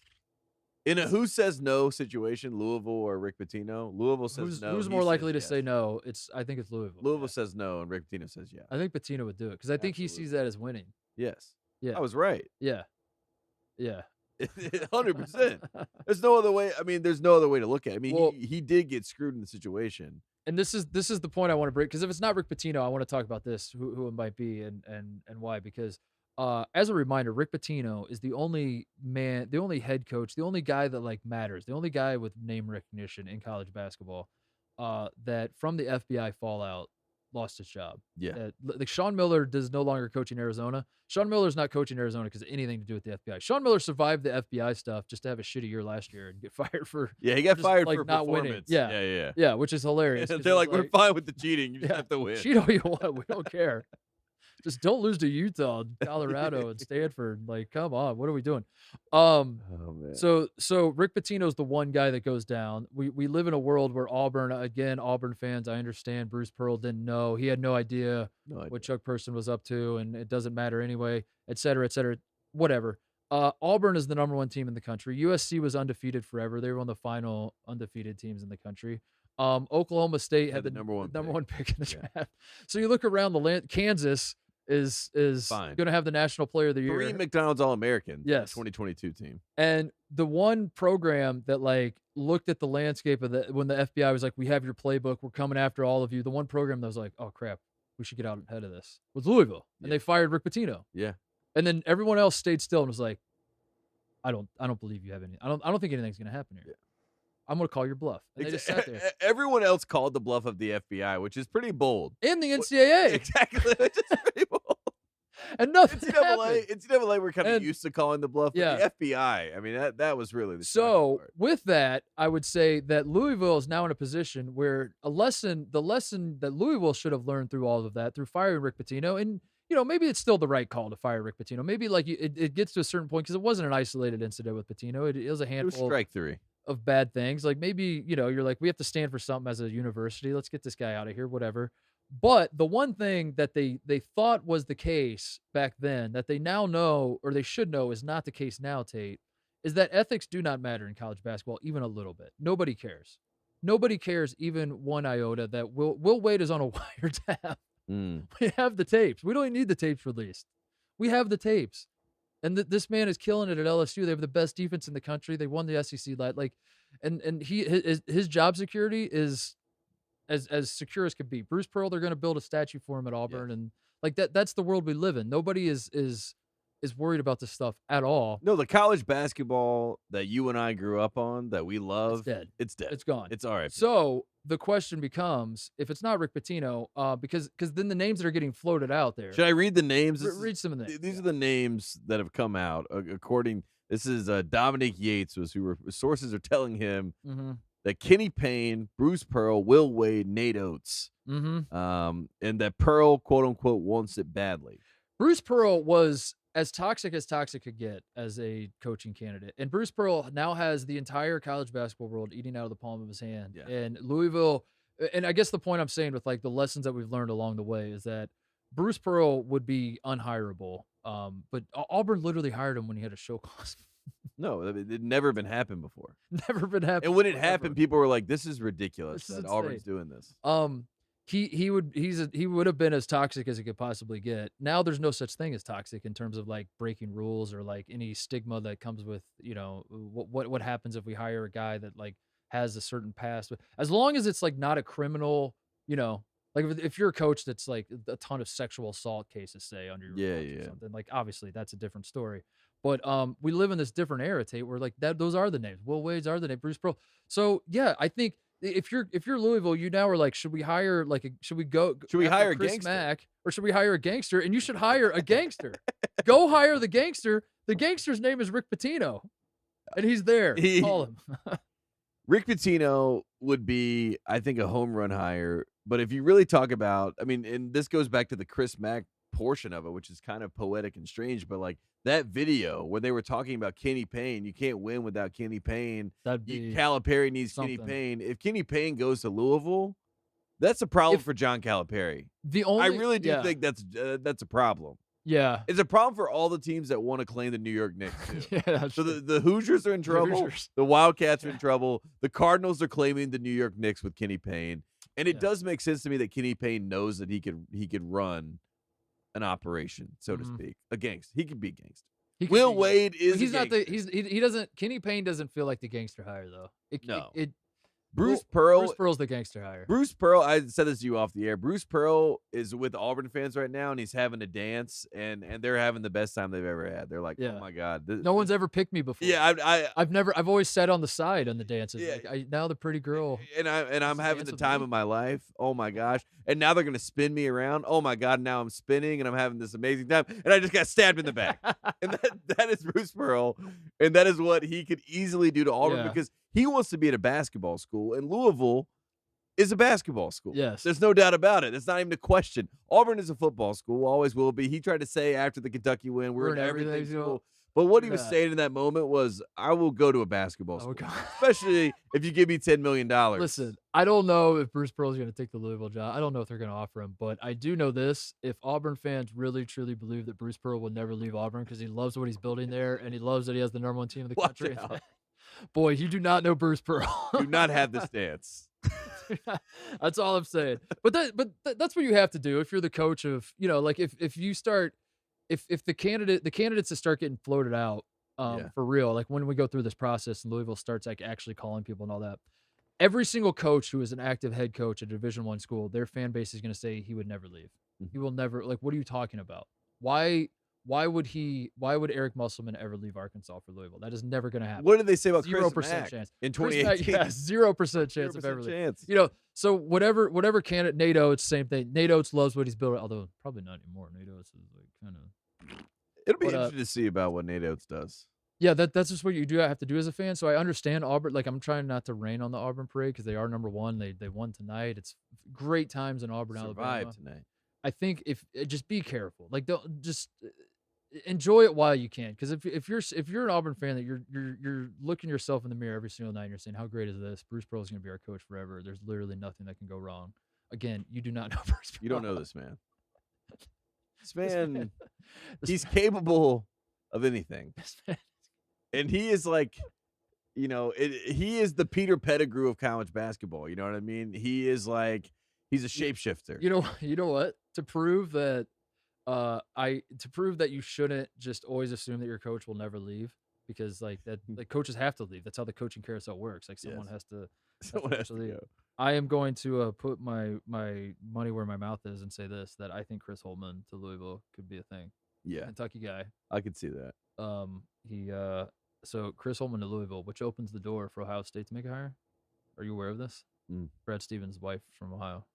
In a who says no situation, Louisville or Rick Pitino. Louisville says no. Who's more likely to say no? I think it's Louisville. Louisville says no, and Rick Pitino says yes. I think Pitino would do it because I think he sees that as winning. Yes. Yeah. I was right. Yeah. 100%. There's no other way. I mean, there's no other way to look at it. I mean, he did get screwed in the situation. And this is the point I want to bring, because if it's not Rick Pitino, I want to talk about this, who it might be and why. Because as a reminder, Rick Pitino is the only head coach, the only guy that like matters, the only guy with name recognition in college basketball that from the FBI fallout lost his job. Yeah. Like Sean Miller does no longer coach in Arizona. Sean Miller's not coaching Arizona because of anything to do with the FBI. Sean Miller survived the FBI stuff just to have a shitty year last year and get fired for he got fired like for not winning. Winning. Yeah, which is hilarious. They're like, we're fine with the cheating. You just have to win. Cheat all you want. We don't care. Just don't lose to Utah, Colorado, and Stanford. Like, come on, what are we doing? Oh, man. So Rick Pitino's the one guy that goes down. We live in a world where Auburn fans, I understand Bruce Pearl didn't know. He had no idea what Chuck Person was up to, and it doesn't matter anyway, et cetera, whatever. Auburn is the number 1 team in the country. USC was undefeated forever. They were one of the final undefeated teams in the country. Oklahoma State had the number one pick in the draft. So you look around the land, Kansas is going to have the National Player of the Year. 3 McDonald's All-American. Yes. 2022 team. And the one program that like looked at the landscape of when the FBI was like, we have your playbook, we're coming after all of you. The one program that was like, oh crap, we should get out ahead of this was Louisville. And they fired Rick Pitino. Yeah. And then everyone else stayed still and was like, I don't believe you have any. I don't think anything's going to happen here. Yeah. I'm going to call your bluff. And they just sat there. Everyone else called the bluff of the FBI, which is pretty bold. In the NCAA. Exactly. Which is pretty bold. And nothing happened. NCAA, we're kind of used to calling the bluff. Yeah. But the FBI, I mean, that was really the part. With that, I would say that Louisville is now in a position where the lesson that Louisville should have learned through all of that, through firing Rick Pitino, and maybe it's still the right call to fire Rick Pitino. Maybe like it gets to a certain point because it wasn't an isolated incident with Pitino. It was a handful. It was strike 3. Of bad things. Like maybe, you're like, we have to stand for something as a university. Let's get this guy out of here, whatever. But the one thing that they thought was the case back then that they now know, or they should know, is not the case now, Tate, is that ethics do not matter in college basketball, even a little bit. Nobody cares. Nobody cares even one iota that Will Wade is on a wiretap. We have the tapes. We don't even need the tapes released. We have the tapes. And this man is killing it at LSU. They have the best defense in the country. They won the SEC. And his job security is as secure as could be. Bruce Pearl, they're going to build a statue for him at Auburn, and like that's the world we live in. Nobody is worried about this stuff at all. No, the college basketball that you and I grew up on, that we love, it's dead. It's dead. It's gone. It's all right. So the question becomes, if it's not Rick Pitino, because then the names that are getting floated out there. Should I read the names? Read some of the names. These are the names that have come out. This is Dominic Yates, sources are telling him that Kenny Payne, Bruce Pearl, Will Wade, Nate Oates, and that Pearl, quote unquote, wants it badly. Bruce Pearl was as toxic could get as a coaching candidate. And Bruce Pearl now has the entire college basketball world eating out of the palm of his hand. Yeah. And Louisville, and I guess the point I'm saying with like the lessons that we've learned along the way is that Bruce Pearl would be unhireable. But Auburn literally hired him when he had a show clause. No, it never been happened before. Never been happened. And when it happened, people were like, this is ridiculous that Auburn's doing this. He would have been as toxic as he could possibly get. Now there's no such thing as toxic in terms of like breaking rules or like any stigma that comes with, what happens if we hire a guy that like has a certain past. As long as it's like not a criminal, like if you're a coach that's like a ton of sexual assault cases, say, under your or something, like obviously that's a different story. But we live in this different era, Tate, where like those are the names. Will Wade's are the name. Bruce Pearl. So yeah, I think if you're Louisville, you now are like, should we hire should we hire Chris Mack, or should we hire a gangster? And you should hire a gangster. Go hire the gangster. The gangster's name is Rick Pitino, and he's there. Call him. Rick Pitino would be, I think, a home run hire. But if you really talk about, and this goes back to the Chris Mack portion of it, which is kind of poetic and strange, but like that video where they were talking about Kenny Payne, you can't win without Kenny Payne. Calipari needs something. Kenny Payne. If Kenny Payne goes to Louisville, that's a problem for John Calipari. I really do think that's a problem. Yeah, it's a problem for all the teams that want to claim the New York Knicks too. So the Hoosiers are in trouble. The Wildcats are in trouble. The Cardinals are claiming the New York Knicks with Kenny Payne, and it does make sense to me that Kenny Payne knows that he could run an operation, so to speak, a gangster. He could be a gangster. Will Wade is. He's not he doesn't. Kenny Payne doesn't feel like the gangster hire though. Bruce Pearl. Bruce Pearl's the gangster hire. Bruce Pearl, I said this to you off the air. Bruce Pearl is with Auburn fans right now, and he's having a dance, and they're having the best time they've ever had. They're like, oh my God. No one's ever picked me before. Yeah, I've always sat on the side on the dances. Yeah, like, now the pretty girl. And I'm having the time of my life. Oh my gosh. And now they're gonna spin me around. Oh my God, now I'm spinning and I'm having this amazing time. And I just got stabbed in the back. And that is Bruce Pearl. And that is what he could easily do to Auburn because he wants to be at a basketball school, and Louisville is a basketball school. Yes. There's no doubt about it. It's not even a question. Auburn is a football school, always will be. He tried to say after the Kentucky win, we're in everything school. But what he was saying in that moment was, I will go to a basketball school, especially if you give me $10 million. Listen, I don't know if Bruce Pearl is going to take the Louisville job. I don't know if they're going to offer him, but I do know this. If Auburn fans really, truly believe that Bruce Pearl will never leave Auburn because he loves what he's building there and he loves that he has the number one team in the country. Boy, you do not know Bruce Pearl. Do not have this dance. That's all I'm saying. But that's what you have to do if you're the coach of, like if you start if the candidates that start getting floated out for real, like when we go through this process and Louisville starts like actually calling people and all that, every single coach who is an active head coach at a Division I school, their fan base is going to say he would never leave. He will never. Like, what are you talking about? Why would Eric Musselman ever leave Arkansas for Louisville? That is never going to happen. What did they say about 0% Chris Mack chance in 2018? 0% chance of ever leaving. So whatever candidate, Nate Oates, same thing. Nate Oates loves what he's building, although probably not anymore. Nate Oates is like kind of. It'll be interesting to see about what Nate Oates does. Yeah, that's just what you do have to do as a fan. So I understand Auburn. Like, I'm trying not to rain on the Auburn parade because they are number one. They won tonight. It's great times in Auburn, Alabama. Tonight. I think if just be careful. Like, don't just enjoy it while you can. Because if you're an Auburn fan that you're looking yourself in the mirror every single night and you're saying, how great is this? Bruce Pearl is going to be our coach forever. There's literally nothing that can go wrong. Again, you do not know Bruce Pearl. You don't know this man. This man, he's capable of anything. And he is like, he is the Peter Pettigrew of college basketball. You know what I mean? He is like, he's a shapeshifter. You know what? To prove that you shouldn't just always assume that your coach will never leave, because like coaches have to leave. That's how the coaching carousel works. Like someone has to leave. I am going to put my money where my mouth is and say this, that I think Chris Holtmann to Louisville could be a thing. Yeah. Kentucky guy. I could see that. So Chris Holtmann to Louisville, which opens the door for Ohio State to make a hire. Are you aware of this? Brad Stevens' wife from Ohio.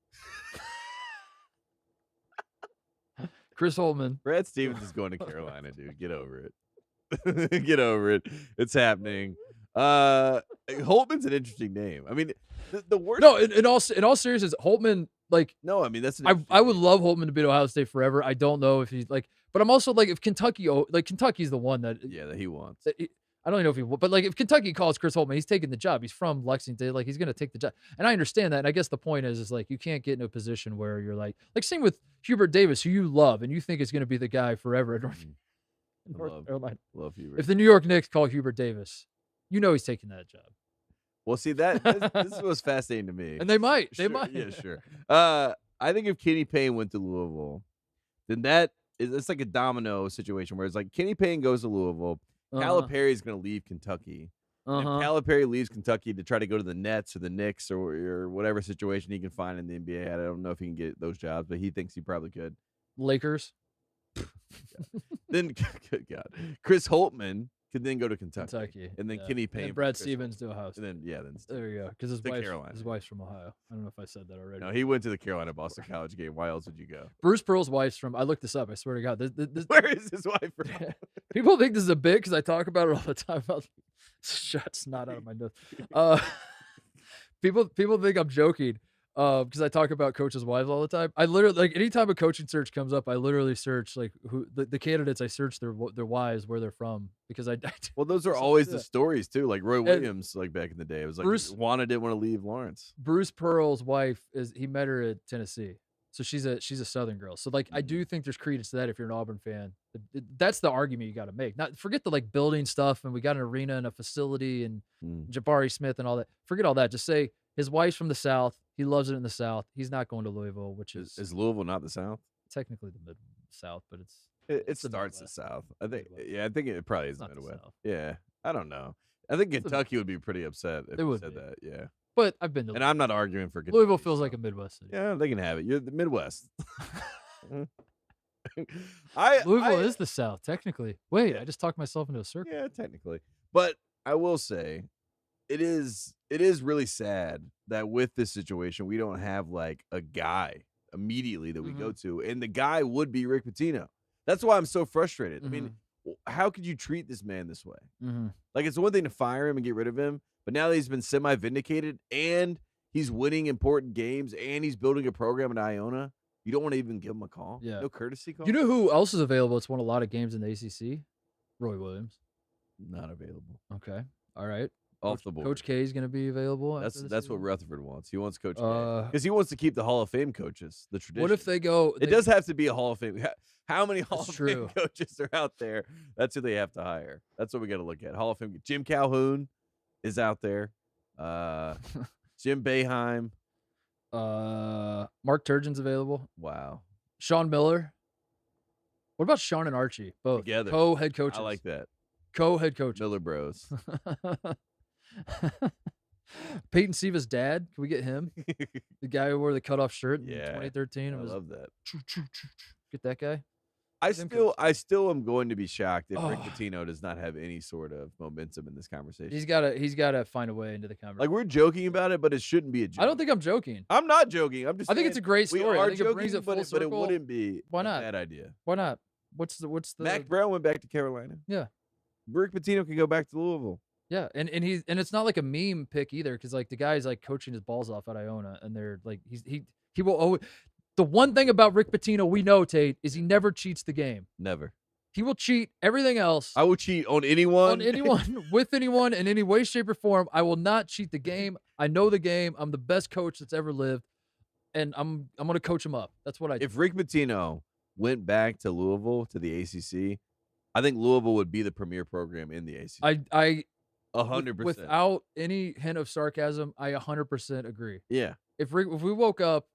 Chris Holtmann. Brad Stevens is going to Carolina, dude. Get over it. Get over it. It's happening. Holtmann's an interesting name. I mean, the worst. No, in all seriousness, Holtmann, like, no, I mean, that's I would love Holtmann to be at Ohio State forever. I don't know if he's like, but I'm also like, if Kentucky's the one that he wants. I don't even know if he will, but like if Kentucky calls Chris Holtmann, he's taking the job. He's from Lexington, like he's going to take the job. And I understand that. And I guess the point is like you can't get in a position where you're like same with Hubert Davis, who you love and you think is going to be the guy forever at North Carolina. Love Hubert. If the New York Knicks call Hubert Davis, he's taking that job. Well, see, this was fascinating to me. And they might. Yeah, sure. I think if Kenny Payne went to Louisville, then it's like a domino situation where it's like Kenny Payne goes to Louisville, Calipari is going to leave Kentucky. If Calipari leaves Kentucky to try to go to the Nets or the Knicks or whatever situation he can find in the NBA, I don't know if he can get those jobs, but he thinks he probably could. Lakers. Then, good God, Chris Holtmann could then go to Kentucky. And then Kenny Payne. And Brad Stevens to Ohio State. And then there you go. Because his wife's from Ohio. I don't know if I said that already. No, he went to the Carolina-Boston College game. Why else would you go? Bruce Pearl's wife's from, I looked this up, I swear to God. Where is his wife from? People think this is a bit because I talk about it all the time. Shots not out of my nose. People think I'm joking because I talk about coaches' wives all the time. I literally, like, anytime a coaching search comes up, I literally search like who the candidates. I search their wives, where they're from, because well, those are always the stories too. Like Roy Williams, like back in the day, it was like Juana didn't want to leave Lawrence. Bruce Pearl's wife he met her at Tennessee, so she's a Southern girl. So like I do think there's credence to that if you're an Auburn fan. That's the argument you got to make. Not forget the like building stuff and we got an arena and a facility and Jabari Smith and all that. Forget all that. Just say his wife's from the South. He loves it in the South. He's not going to Louisville, which is Louisville not the South? Technically the Mid-South, but it starts the South. I think. Yeah, I think it probably is the Midwest. Yeah, I don't know. I think Kentucky would be pretty upset if they said that. Yeah. But I've been to And I'm not arguing for Louisville feels like a Midwest city. Yeah, they can have it. You're the Midwest. Louisville is the South, technically. Wait, I just talked myself into a circle. Yeah, technically. But I will say, it is really sad that with this situation, we don't have like a guy immediately that we go to, and the guy would be Rick Pitino. That's why I'm so frustrated. I mean, how could you treat this man this way? Like, it's one thing to fire him and get rid of him, but now that he's been semi-vindicated and he's winning important games and he's building a program at Iona, you don't want to even give him a call? Yeah. No courtesy call? You know who else is available? It's won a lot of games in the ACC? Roy Williams. Not available. Okay. All right. Off the board. Coach K is going to be available. That's what Rutherford wants. He wants Coach K. Because he wants to keep the Hall of Fame coaches, the tradition. What if they go... It does have to be a Hall of Fame. How many Hall of true. Fame coaches are out there? That's who they have to hire. That's what we got to look at. Hall of Fame. Jim Calhoun is out there. Jim Boeheim. Mark Turgeon's available. Wow. Sean Miller. What about Sean and Archie? Both together. Co-head coaches. I like that. Co-head coaches. Miller Bros. Peyton Siva's dad. Can we get him? The guy who wore the cutoff shirt in 2013. I love that. Get that guy. I still am going to be shocked if Rick Pitino does not have any sort of momentum in this conversation. He's gotta find a way into the conversation. Like, we're joking about it, but it shouldn't be a joke. I don't think I'm joking. I'm not joking. I'm just. I think it's a great story. I think joking, it brings it full but circle. it wouldn't be Why not? a bad idea. Why not? What's the Mac Brown went back to Carolina. Yeah. Rick Pitino can go back to Louisville. Yeah, and it's not like a meme pick either, because like the guy's like coaching his balls off at Iona, and they're like he will always. The one thing about Rick Pitino we know, Tate, is he never cheats the game. Never. He will cheat everything else. I will cheat on anyone. On anyone, with anyone, in any way, shape, or form. I will not cheat the game. I know the game. I'm the best coach that's ever lived, and I'm going to coach him up. That's what I do. If Rick Pitino went back to Louisville, to the ACC, I think Louisville would be the premier program in the ACC. I 100%. Without any hint of sarcasm, I 100% agree. Yeah. If we woke up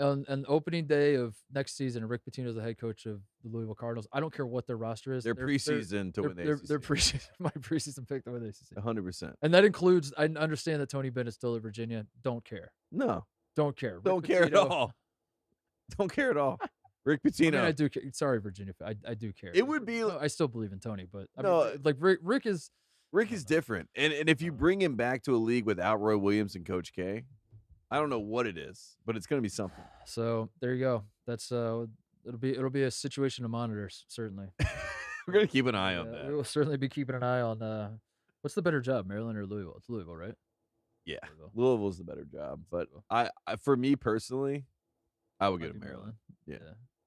on an opening day of next season and Rick Pitino is the head coach of the Louisville Cardinals, I don't care what their roster is. They're preseason to win the ACC. They're preseason. My preseason pick to win the ACC. 100%. And that includes, I understand that Tony Bennett's still at Virginia. Don't care. No. Don't care. Don't care at all. Don't care at all. Rick Pitino. I mean, I do care. Sorry, Virginia. I do care. It would be. No, I still believe in Tony, but I no, mean, like Rick is. Rick is different, and if you bring him back to a league without Roy Williams and Coach K, I don't know what it is, but it's going to be something. So there you go. That's it'll be a situation to monitor, certainly. We're going to keep an eye on that. We will certainly be keeping an eye on what's the better job, Maryland or Louisville? It's Louisville, right? Yeah, Louisville's the better job, but I for me personally, I would go to Maryland. Yeah.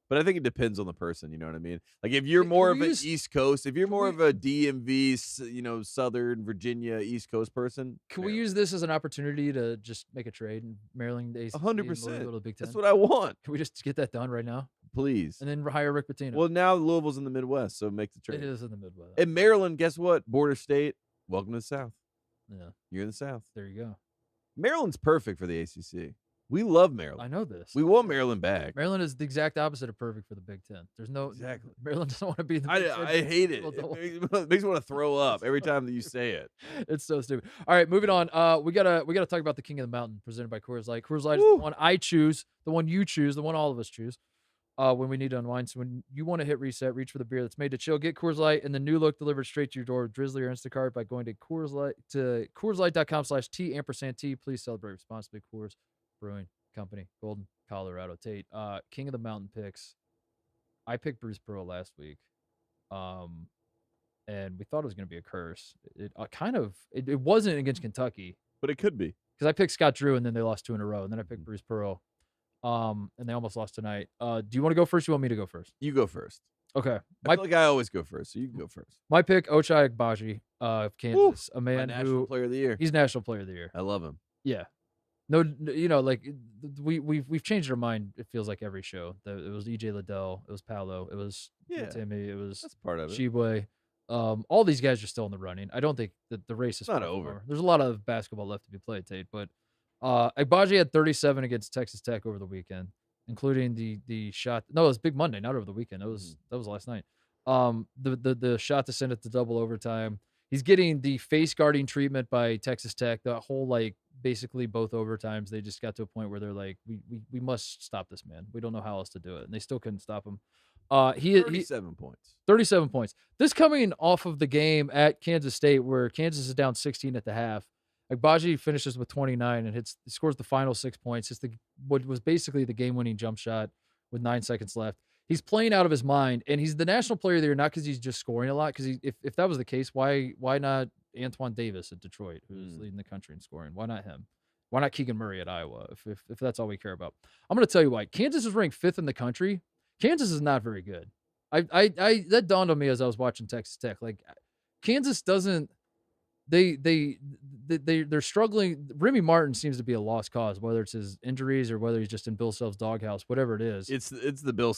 But I think it depends on the person, you know what I mean? Like, if you're more of an East Coast, if you're more of a DMV, Southern Virginia, East Coast person. Can we use this as an opportunity to just make a trade in Maryland, the ACC, 100%. Big Ten? That's what I want. Can we just get that done right now? Please. And then hire Rick Pitino. Well, now Louisville's in the Midwest, so make the trade. It is in the Midwest. And Maryland, guess what? Border state. Welcome to the South. Yeah. You're in the South. There you go. Maryland's perfect for the ACC. We love Maryland. I know this. We want Maryland back. Maryland is the exact opposite of perfect for the Big Ten. There's no exactly. Maryland doesn't want to be the Big Ten. I hate it. It makes me want to throw up every time that you say it. It's so stupid. All right, moving on. We gotta talk about the King of the Mountain presented by Coors Light. Coors Light is the one I choose, the one you choose, the one all of us choose. When we need to unwind. So when you want to hit reset, reach for the beer that's made to chill. Get Coors Light and the new look delivered straight to your door with Drizzly or Instacart by going to CoorsLight.com/T_T. Please celebrate responsibly. Coors Brewing Company, Golden, Colorado. Tate, King of the Mountain picks. I picked Bruce Pearl last week, and we thought it was going to be a curse. It wasn't against Kentucky, but it could be because I picked Scott Drew and then they lost 2 in a row, and then I picked Bruce Pearl, and they almost lost tonight. Do you want to go first? Or you want me to go first? You go first. Okay. I feel like I always go first, so you can go first. My pick, Ochai Agbaji of Kansas, a man National Player of the Year. He's National Player of the Year. I love him. Yeah. No, like we've changed our mind. It feels like every show. It was EJ Liddell, it was Paolo, it was Timmy, it was that's part of it. Shibwe. All these guys are still in the running. I don't think that the race is not over. There's a lot of basketball left to be played, Tate. But Agbaji had 37 against Texas Tech over the weekend, including the shot. No, it was Big Monday, not over the weekend. That was last night. The shot to send it to double overtime. He's getting the face guarding treatment by Texas Tech. The whole basically both overtimes, they just got to a point where they're like, we must stop this man. We don't know how else to do it, and they still couldn't stop him. 37 points. 37 points. This coming off of the game at Kansas State where Kansas is down 16 at the half. Agbaji finishes with 29 and scores the final 6 points. It's what was basically the game-winning jump shot with 9 seconds left. He's playing out of his mind, and he's the national player of the year, not because he's just scoring a lot. Because if that was the case, why not Antoine Davis at Detroit, who's leading the country in scoring? Why not him? Why not Keegan Murray at Iowa? If that's all we care about, I'm going to tell you why. Kansas is ranked 5th in the country. Kansas is not very good. That dawned on me as I was watching Texas Tech. Like, Kansas doesn't. They're struggling. Remy Martin seems to be a lost cause, whether it's his injuries or whether he's just in Bill Self's doghouse, whatever it is. It's the Bill.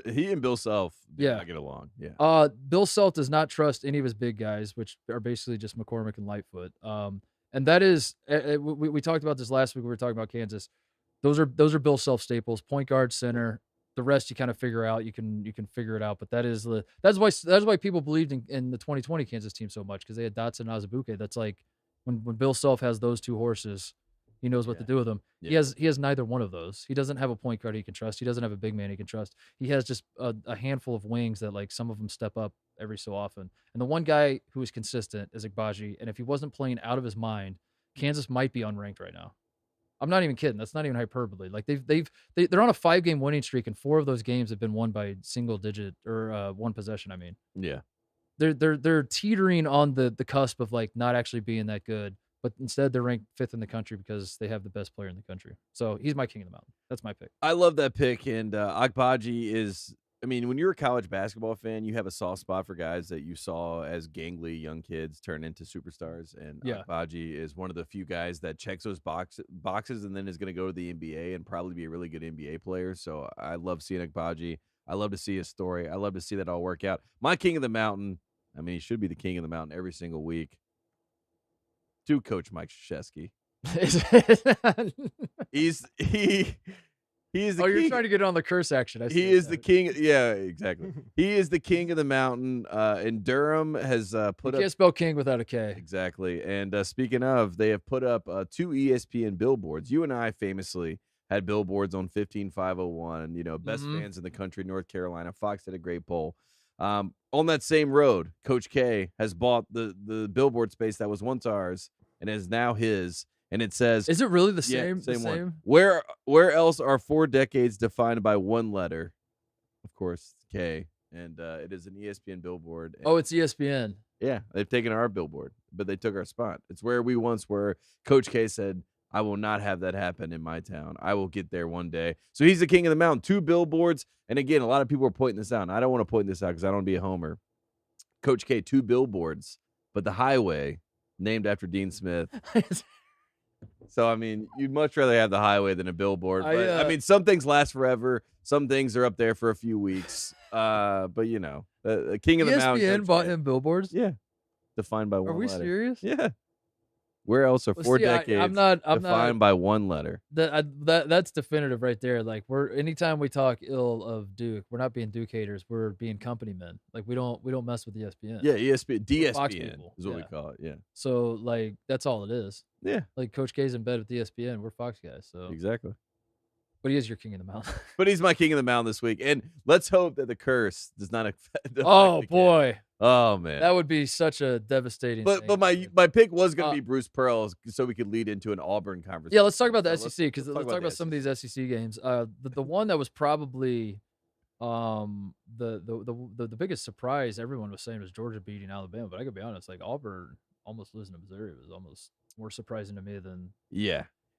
He and Bill Self do not get along. Yeah. Bill Self does not trust any of his big guys, which are basically just McCormick and Lightfoot. And that is we talked about this last week. We were talking about Kansas. Those are Bill Self staples: point guard, center. The rest you kind of figure out. You can figure it out. But that's why people believed in the 2020 Kansas team so much, because they had Dotson and Azubuike. That's like when Bill Self has those two horses, he knows what to do with them. Yeah. He has neither one of those. He doesn't have a point guard he can trust. He doesn't have a big man he can trust. He has just a handful of wings that some of them step up every so often. And the one guy who is consistent is Agbaji. And if he wasn't playing out of his mind, Kansas might be unranked right now. I'm not even kidding. That's not even hyperbole. Like they're on a 5-game winning streak, and 4 of those games have been won by single digit or one possession. I mean, yeah, they're teetering on the cusp of not actually being that good, but instead they're ranked 5th in the country because they have the best player in the country. So he's my king of the mountain. That's my pick. I love that pick, and Agbaji is. I mean, when you're a college basketball fan, you have a soft spot for guys that you saw as gangly young kids turn into superstars. And Agbaji is one of the few guys that checks those boxes and then is going to go to the NBA and probably be a really good NBA player. So I love seeing Agbaji. I love to see his story. I love to see that all work out. My king of the mountain, I mean, he should be the king of the mountain every single week. To Coach Mike Krzyzewski. He is the king. You're trying to get on the curse action. He is the king. Yeah, exactly. He is the king of the mountain. And Durham has put up. You can't spell king without a K. Exactly. And speaking of, they have put up 2 ESPN billboards. You and I famously had billboards on 15501. Best fans in the country, North Carolina. Fox did a great poll. On that same road, Coach K has bought the billboard space that was once ours and is now his. And it says, "Is it really the same? Same one. Where else are 4 decades defined by one letter? Of course, K. And it is an ESPN billboard. Oh, it's ESPN. Yeah, they've taken our billboard, but they took our spot. It's where we once were. Coach K said, "I will not have that happen in my town. I will get there one day." So he's the king of the mountain. 2 billboards, and again, a lot of people are pointing this out. And I don't want to point this out because I don't want to be a homer. Coach K, 2 billboards, but the highway named after Dean Smith. So, I mean, you'd much rather have the highway than a billboard. But, I mean, some things last forever. Some things are up there for a few weeks. But, the king of the mountain. ESPN bought him billboards? Yeah. Defined by one letter. Are we serious? Yeah. Where else are 4 decades defined by one letter? That's definitive right there. Anytime we talk ill of Duke, we're not being Duke haters. We're being company men. We don't mess with ESPN. Yeah, ESPN, DSPN is what we call it. Yeah. So that's all it is. Yeah. Coach K's in bed with ESPN. We're Fox guys. So exactly. But he is your king of the mountain. But he's my king of the mountain this week, and let's hope that the curse does not affect. Oh boy. Oh man, that would be such a devastating. But my pick was going to be Bruce Pearl, so we could lead into an Auburn conversation. Yeah, let's talk about the SEC because let's talk about some of these SEC games. The one that was probably the biggest surprise everyone was saying was Georgia beating Alabama. But I gotta be honest, Auburn almost losing to Missouri was almost more surprising to me than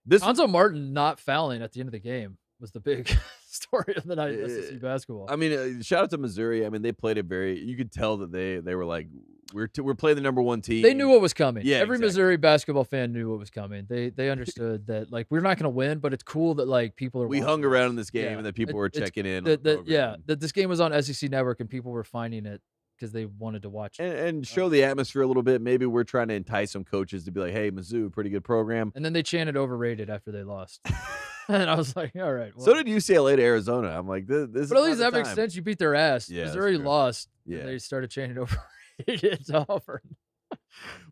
Alonzo Martin not fouling at the end of the game was the big story of the night in SEC basketball. I mean, shout out to Missouri. I mean, they played it you could tell that they were like, we're playing the number 1 team. They knew what was coming. Yeah, Every Missouri basketball fan knew what was coming. They understood that we're not going to win, but it's cool that people are. We hung around in this game and that people were checking in. That this game was on SEC Network and people were finding it because they wanted to watch and show the atmosphere a little bit. Maybe we're trying to entice some coaches to be like, "Hey, Mizzou, pretty good program." And then they chanted overrated after they lost. And I was like, all right. Well. So did UCLA to Arizona. I'm like, this but at least that makes sense. You beat their ass. Yeah, Missouri lost. Yeah. And they started chanting overrated to Auburn.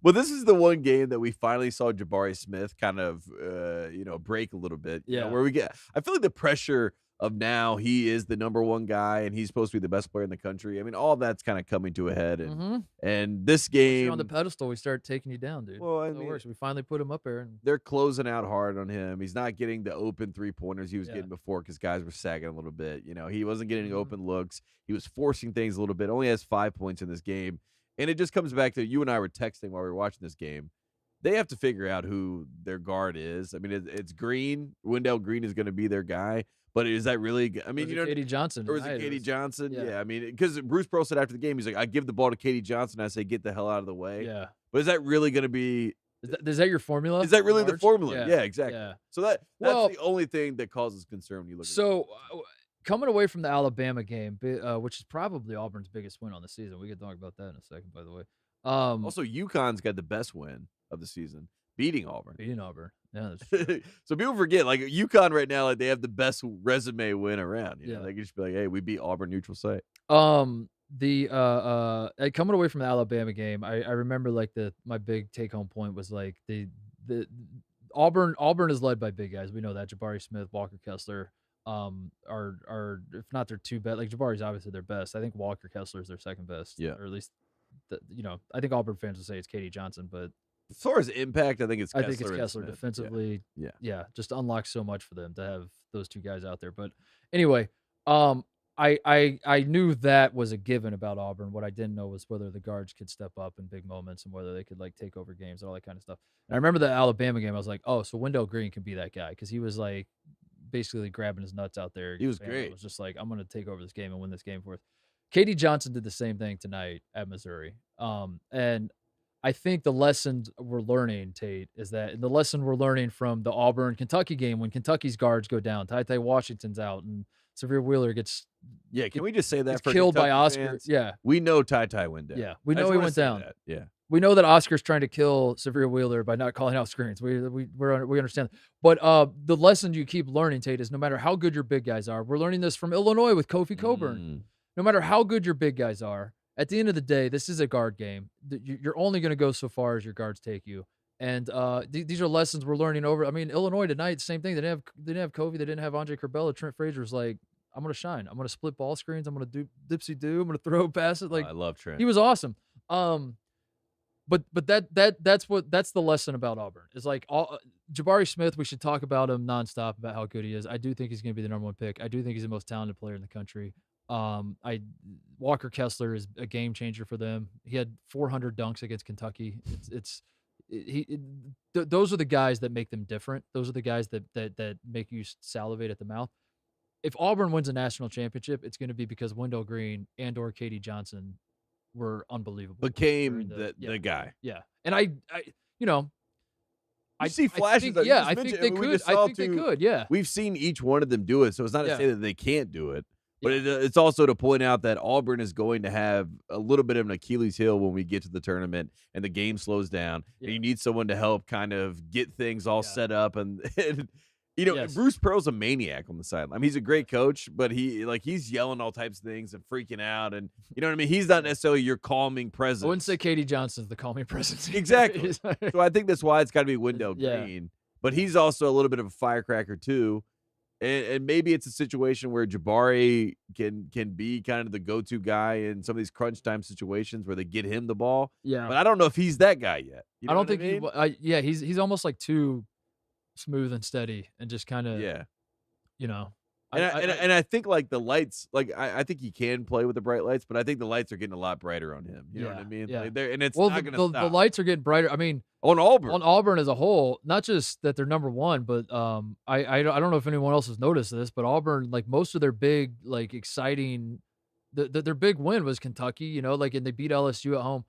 Well, this is the one game that we finally saw Jabari Smith kind of, break a little bit. Yeah. Where I feel like the pressure of now he is the number one guy and he's supposed to be the best player in the country. I mean, all of that's kind of coming to a head, and this game you're on the pedestal, we start taking you down, dude. Well, I That's how it mean, works. We finally put him up there, and they're closing out hard on him. He's not getting the open 3-pointers he was Yeah. getting before because guys were sagging a little bit. He wasn't getting Mhm. open looks. He was forcing things a little bit. Only has 5 points in this game. And it just comes back to you and I were texting while we were watching this game. They have to figure out who their guard is. I mean, it's Green. Wendell Green is going to be their guy. But is that really – I mean, Katie Johnson. Or is it Katie Johnson? Yeah, I mean, because Bruce Pearl said after the game, he's like, I give the ball to Katie Johnson. I say, get the hell out of the way. Yeah. But is that really going to be – Is that your formula? is that really the March? formula? Yeah, exactly. Yeah. So that's Well- the only thing that causes concern when you look at it. So, coming away from the Alabama game, which is probably Auburn's biggest win on the season. We can talk about that in a second, by the way. Also, UConn's got the best win of the season, beating Auburn. Beating Auburn. Yeah, that's true. So people forget, like UConn right now, like they have the best resume win around. You know, Yeah. they can just be like, "Hey, we beat Auburn neutral site." Coming away from the Alabama game, I remember like my big take home point was like the Auburn is led by big guys. We know that Jabari Smith, Walker Kessler, are if not their two best. Like Jabari's obviously their best. I think Walker Kessler is their second best. Yeah. Or at least, I think Auburn fans would say it's Katie Johnson, but As far as impact, I think it's Kessler. I think it's and Kessler Smith. defensively. Yeah. Just unlocks so much for them to have those two guys out there. But anyway, I knew that was a given about Auburn. What I didn't know was whether the guards could step up in big moments and whether they could like take over games and all that kind of stuff. And I remember the Alabama game. I was like, oh, so Wendell Green can be that guy because he was like basically grabbing his nuts out there. He was Bama great. was just like, I'm going to take over this game and win this game for us. Katie Johnson did the same thing tonight at Missouri. And I think the lessons we're learning, Tate, is that the lesson we're learning from the Auburn-Kentucky game when Kentucky's guards go down, Ty Washington's out, and Severe Wheeler gets Can we just say that for killed by Kentucky Oscar? fans? Yeah, We know Ty went down. yeah, we I know just he wanna went say down. that. Yeah. We know that Oscar's trying to kill Severe Wheeler by not calling out screens. We understand. But the lesson you keep learning, Tate, is no matter how good your big guys are, we're learning this from Illinois with Kofi Coburn. No matter how good your big guys are, at the end of the day, this is a guard game. You're only going to go so far as your guards take you. And these are lessons we're learning over. I mean, Illinois tonight, same thing. They didn't have Kofi. They didn't have Andre Curbelo. Trent Frazier's like, I'm going to shine. I'm going to split ball screens. I'm going to do dipsy-do. I'm going to throw passes. Like, I love Trent. he was awesome. But that's the lesson about Auburn. Is like Jabari Smith, we should talk about him nonstop about how good he is. I do think he's going to be the number one pick. I do think he's the most talented player in the country. Walker Kessler is a game changer for them. He had 400 dunks against Kentucky. Those are the guys that make them different. Those are the guys that make you salivate at the mouth. If Auburn wins a national championship, it's going to be because Wendell Green and or Katie Johnson were unbelievable. Became the guy. Yeah. And I see flashes. I think they could. I think they could. Yeah. We've seen each one of them do it, so it's not to Yeah. say that they can't do it. But it's also to point out that Auburn is going to have a little bit of an Achilles heel when we get to the tournament and the game slows down. Yeah. And you need someone to help kind of get things all set up. And Yes. Bruce Pearl's a maniac on the sideline. I mean, he's a great coach, but he's yelling all types of things and freaking out. And you know what I mean? He's not necessarily your calming presence. I wouldn't say Katie Johnson's the calming presence. Exactly. So I think that's why it's got to be Wendell Yeah. Green. But he's also a little bit of a firecracker too. And maybe it's a situation where Jabari can be kind of the go-to guy in some of these crunch time situations where they get him the ball. Yeah. But I don't know if he's that guy yet. You know I don't what think mean? he's almost like too smooth and steady and just kind of And I think like the lights, like I think he can play with the bright lights, but I think the lights are getting a lot brighter on him. You know what I mean? Yeah. Like and it's well, not going to the stop. lights are getting brighter. I mean, on Auburn as a whole, not just that they're number one, but I don't know if anyone else has noticed this, but Auburn, like most of their big, like exciting, their big win was Kentucky. And they beat LSU at home.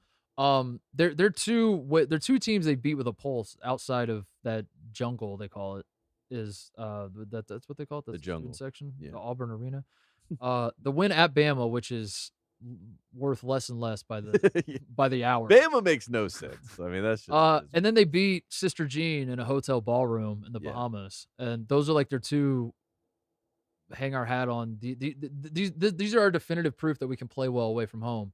They're two teams they beat with a pulse outside of that jungle they call it. Is that's what they call it? That's the jungle section, yeah. The Auburn Arena. The win at Bama, which is worth less and less by the hour. Bama makes no sense. I mean, that's just and then they beat Sister Jean in a hotel ballroom in the Bahamas, and those are like their two. Hang our hat on these are our definitive proof that we can play well away from home.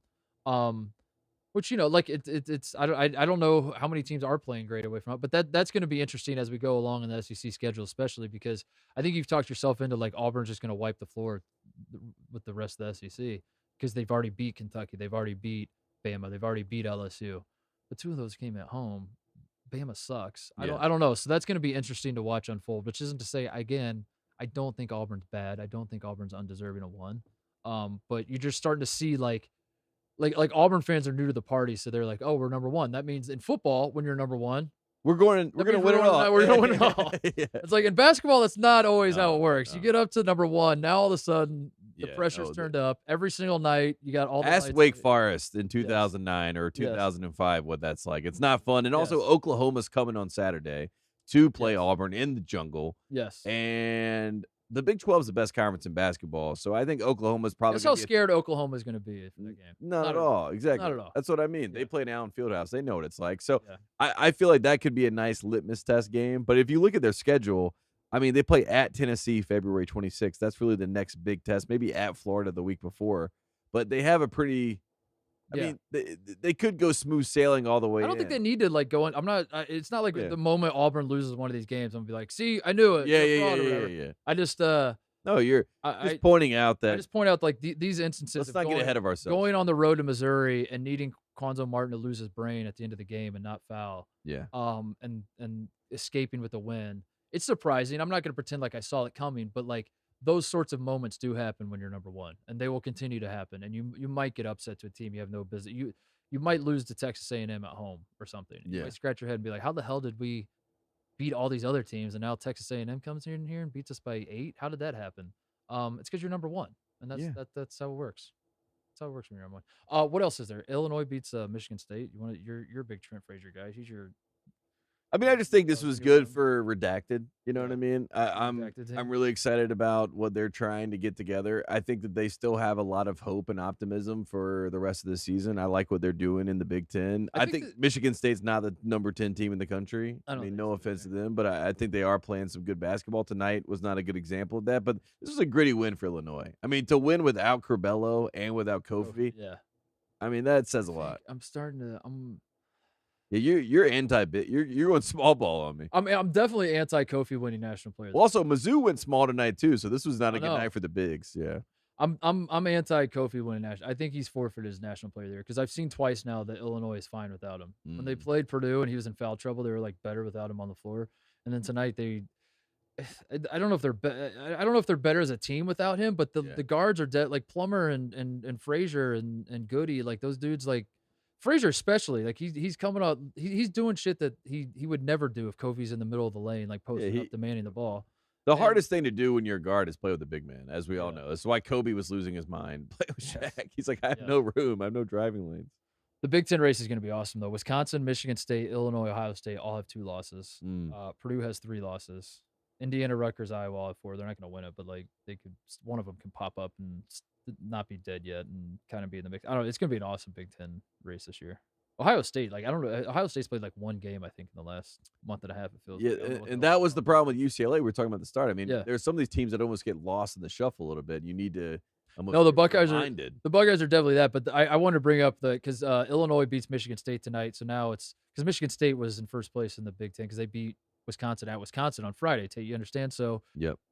Which, like it's I don't know how many teams are playing great away from it, but that's going to be interesting as we go along in the SEC schedule, especially because I think you've talked yourself into like Auburn's just going to wipe the floor with the rest of the SEC because they've already beat Kentucky, they've already beat Bama, they've already beat LSU. But 2 of those came at home. Bama sucks. I don't know. So that's going to be interesting to watch unfold, which isn't to say, again, I don't think Auburn's bad. I don't think Auburn's undeserving of one. But you're just starting to see like Auburn fans are new to the party, so they're like, "Oh, we're number one." That means in football, when you're number one, we're going to win it all. We're going to win it all. It's like in basketball, that's not always how it works. You get up to number one, now all of a sudden the pressure's turned up every single night. You got all the Ask Wake Forest in 2009 or 2005 what that's like. It's not fun. And also Oklahoma's coming on Saturday to play Auburn in the jungle. Yes. And the Big 12 is the best conference in basketball, so I think Oklahoma's probably. That's how scared Oklahoma is going to be for that game. Not at all. Exactly. Not at all. That's what I mean. They play in Allen Fieldhouse. They know what it's like. So I feel like that could be a nice litmus test game. But if you look at their schedule, I mean, they play at Tennessee February 26th. That's really the next big test. Maybe at Florida the week before. But they have a pretty. I mean, they could go smooth sailing all the way. I don't think they need to like go in. I'm not. It's not like the moment Auburn loses one of these games, I'm gonna be like, "See, I knew it." Yeah. I just no, you're just pointing out that. I just point out like these instances. Let's not get ahead of ourselves. Going on the road to Missouri and needing Quanzo Martin to lose his brain at the end of the game and not foul. Yeah. And escaping with a win. It's surprising. I'm not gonna pretend like I saw it coming, but like. Those sorts of moments do happen when you're number one, and they will continue to happen. And you might get upset to a team you have no business. You might lose to Texas A&M at home or something. You might scratch your head and be like, "How the hell did we beat all these other teams, and now Texas A&M comes in here and beats us by 8? How did that happen?" It's because you're number one, and that's how it works. That's how it works when you're number one. What else is there? Illinois beats Michigan State. You're a big Trent Frazier guy. He's your. I mean, I just think this was good for Redacted. You know what I mean? I'm really excited about what they're trying to get together. I think that they still have a lot of hope and optimism for the rest of the season. I like what they're doing in the Big Ten. I think Michigan State's not the number 10 team in the country. I mean, no offense to them, but I think they are playing some good basketball. Tonight was not a good example of that, but this was a gritty win for Illinois. I mean, to win without Curbelo and without Kofi, I mean, that says a lot. Yeah, you're anti-bit. You're going small ball on me. I mean, I'm definitely anti-Kofi winning national player. Well, also, Mizzou went small tonight too, so this was not a good night for the bigs. Yeah, I'm anti-Kofi winning national. I think he's forfeited his national player there because I've seen twice now that Illinois is fine without him. When they played Purdue and he was in foul trouble, they were like better without him on the floor. And then tonight I don't know if they're better as a team without him, but the guards are dead. Like Plummer and Frazier and Goody, like those dudes like. Frazier especially, like he's coming out, he's doing shit that he would never do if Kofi's in the middle of the lane, like posting up, demanding the ball. The hardest thing to do when you're a guard is play with a big man, as we all know. That's why Kobe was losing his mind. Play with Shaq. He's like, I have no room. I have no driving lanes. The Big Ten race is going to be awesome, though. Wisconsin, Michigan State, Illinois, Ohio State all have 2 losses. Purdue has 3 losses. Indiana, Rutgers, Iowa all have 4. They're not going to win it, but like one of them can pop up and not be dead yet and kind of be in the mix. I don't know. It's going to be an awesome Big Ten race this year. Ohio State, like I don't know. Ohio State's played like 1 game, I think, in the last month and a half. It feels. Yeah, and that was the problem with UCLA. We were talking about at the start. I mean, there's some of these teams that almost get lost in the shuffle a little bit. You need to. No, the Buckeyes are definitely that. But I want to bring up because Illinois beats Michigan State tonight, so now it's because Michigan State was in first place in the Big Ten because they beat Wisconsin at Wisconsin on Friday. You understand? So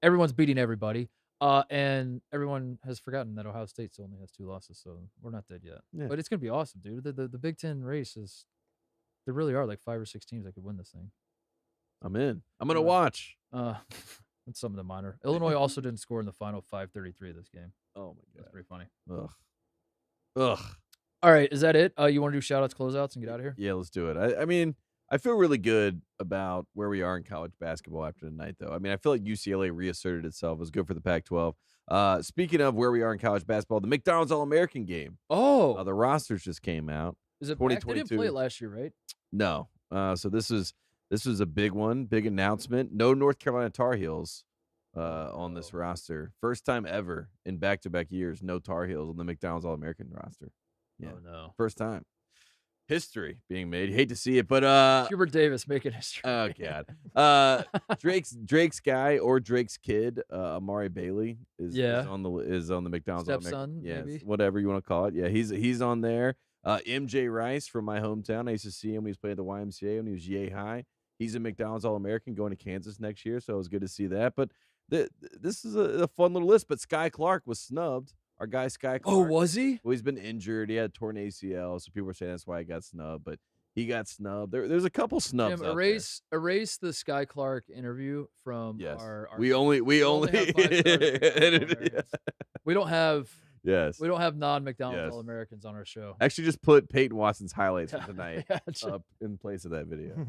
everyone's beating everybody. And everyone has forgotten that Ohio State still only has 2 losses, so we're not dead yet. Yeah. But it's gonna be awesome, dude. The Big Ten race is. There really are like 5 or 6 teams that could win this thing. I'm in. I'm gonna watch. That's some of the minor. Illinois also didn't score in the final 5:33 of this game. Oh my god, that's pretty funny. Ugh. All right, is that it? You want to do shoutouts, closeouts, and get out of here? Yeah, let's do it. I mean, I feel really good about where we are in college basketball after tonight, though. I mean, I feel like UCLA reasserted itself. It was good for the Pac-12. Speaking of where we are in college basketball, the McDonald's All-American game. Oh, the rosters just came out. Is it 2022? They didn't play it last year, right? No. So this was a big one, big announcement. No North Carolina Tar Heels on this roster. First time ever in back-to-back years, no Tar Heels on the McDonald's All-American roster. Yeah. Oh, no. First time. History being made. You hate to see it, but Hubert Davis making history. Oh god. Drake's guy or Drake's kid, Amari Bailey is on the McDonald's stepson, yes, maybe? whatever you want to call it. Yeah, he's on there. MJ Rice from my hometown. I used to see him when he was playing at the YMCA when he was yay high. He's a McDonald's All-American going to Kansas next year, so it was good to see that. But this is a fun little list. But Sky Clark was snubbed. Our guy Sky Clark. Oh, was he? Well, he's been injured. He had a torn ACL, so people were saying that's why he got snubbed. But he got snubbed. There's a couple snubs. Jim, erase the Sky Clark interview from our we only we don't have yes. We don't have non-McDonald's All-Americans on our show. Actually, just put Peyton Watson's highlights from tonight up in place of that video.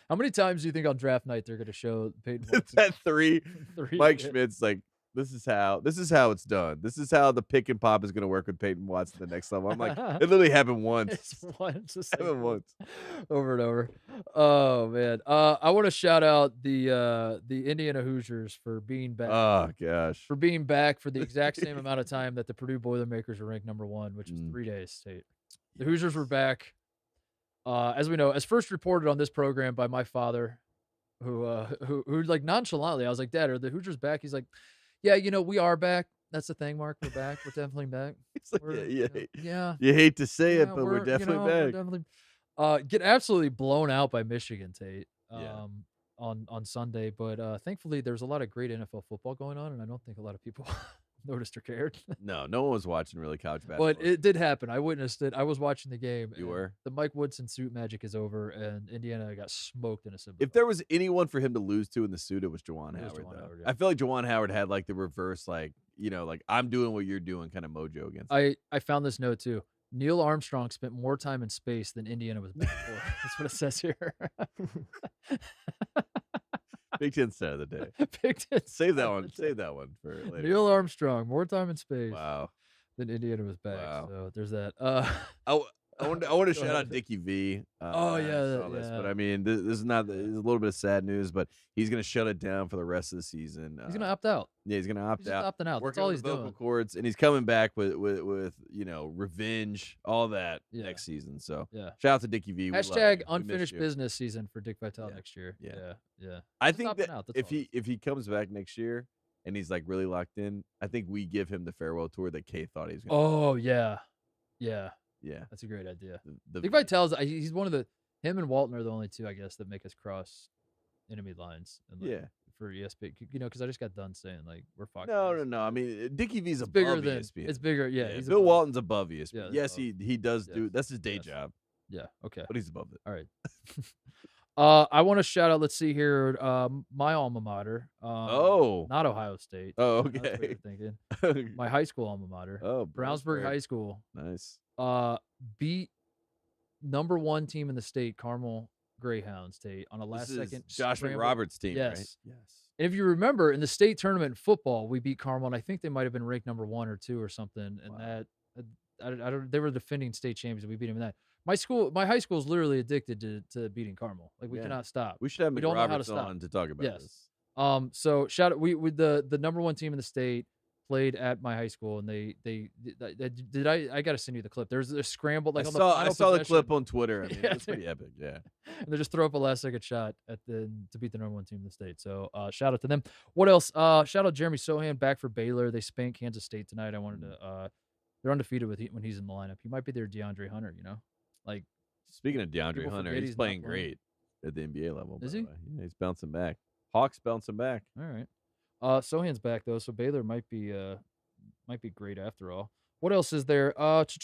How many times do you think on draft night they're going to show Peyton Watson? That three. Mike Schmidt's like, this is how it's done. This is how the pick and pop is going to work with Peyton Watson the next level. I'm like, it literally happened once. It's happened once. Over and over. Oh man. I want to shout out the Indiana Hoosiers for being back. Oh gosh. For being back for the exact same amount of time that the Purdue Boilermakers were ranked number 1, which is 3 days. State. The Hoosiers were back. As we know, as first reported on this program by my father, who like nonchalantly, I was like, Dad, are the Hoosiers back? He's like, yeah, we are back. That's the thing, Mark. We're back. We're definitely back. It's like, yeah. You hate to say it, but we're definitely back. We're definitely, get absolutely blown out by Michigan, Tate, on Sunday. But thankfully, there's a lot of great NFL football going on, and I don't think a lot of people noticed or cared. No one was watching really college basketball. But it did happen. I witnessed it. I was watching the game. You were? The Mike Woodson suit magic is over, and Indiana got smoked in a similar. If there was anyone for him to lose to in the suit, it was Juwan Howard. I feel like Juwan Howard had like the reverse, like I'm doing what you're doing kind of mojo against him. I found this note too. Neil Armstrong spent more time in space than Indiana was built for. That's what it says here. Big Ten stat of the day. Big Ten. Save that one. Save that one for later. Neil Armstrong, more time in space. Wow. Than Indiana was back. Wow. So there's that. I want to shout out Dickie V. But I mean, this is not. There's a little bit of sad news, but he's going to shut it down for the rest of the season. He's going to opt out. Yeah, he's going to opt out. Opting out. That's all he's doing. Cords, and he's coming back with revenge, all that next season. So shout out to Dickie V. Hashtag unfinished business season for Dick Vitale next year. Yeah. I think that if he comes back next year and he's like really locked in, I think we give him the farewell tour that Kay thought he was going to. Oh yeah. Yeah, that's a great idea. Dick Vitale's he's one of him and Walton are the only two, I guess, that make us cross enemy lines. And for ESPN, because I just got done saying like we're Fox. No. I mean, Dickie V's above ESPN. It's bigger. Yeah, Bill Walton's above ESPN. Yeah, yes, he does do. That's his day job. Yeah. Okay. But he's above it. All right. I want to shout out. Let's see here. My alma mater. Not Ohio State. Oh, okay. That's what you're thinking. My high school alma mater. Oh, Brownsburg High School. Nice. Beat number 1 team in the state, Carmel Greyhounds, Tate, on a last-second Josh McRoberts' team, right? Yes. And if you remember, in the state tournament in football, we beat Carmel, and I think they might have been ranked number 1 or 2 or something. And that they were defending state champions, and we beat them in that. My high school is literally addicted to beating Carmel. Like we cannot stop. We should have McRoberts on to talk about this. So shout out. We the number 1 team in the state played at my high school, and they I got to send you the clip. There's a scramble like I saw the clip on Twitter. I mean, it's pretty epic. Yeah, and they just throw up a last second shot to beat the number 1 team in the state. So shout out to them. What else? Shout out Jeremy Sohan back for Baylor. They spanked Kansas State tonight. I wanted to. They're undefeated when he's in the lineup. He might be their DeAndre Hunter. Like speaking of DeAndre Hunter, he's playing great at the NBA level. Is he? Yeah, he's bouncing back. Hawks bouncing back. All right. Sohan's back though, so Baylor might be great after all. What else is there? I want to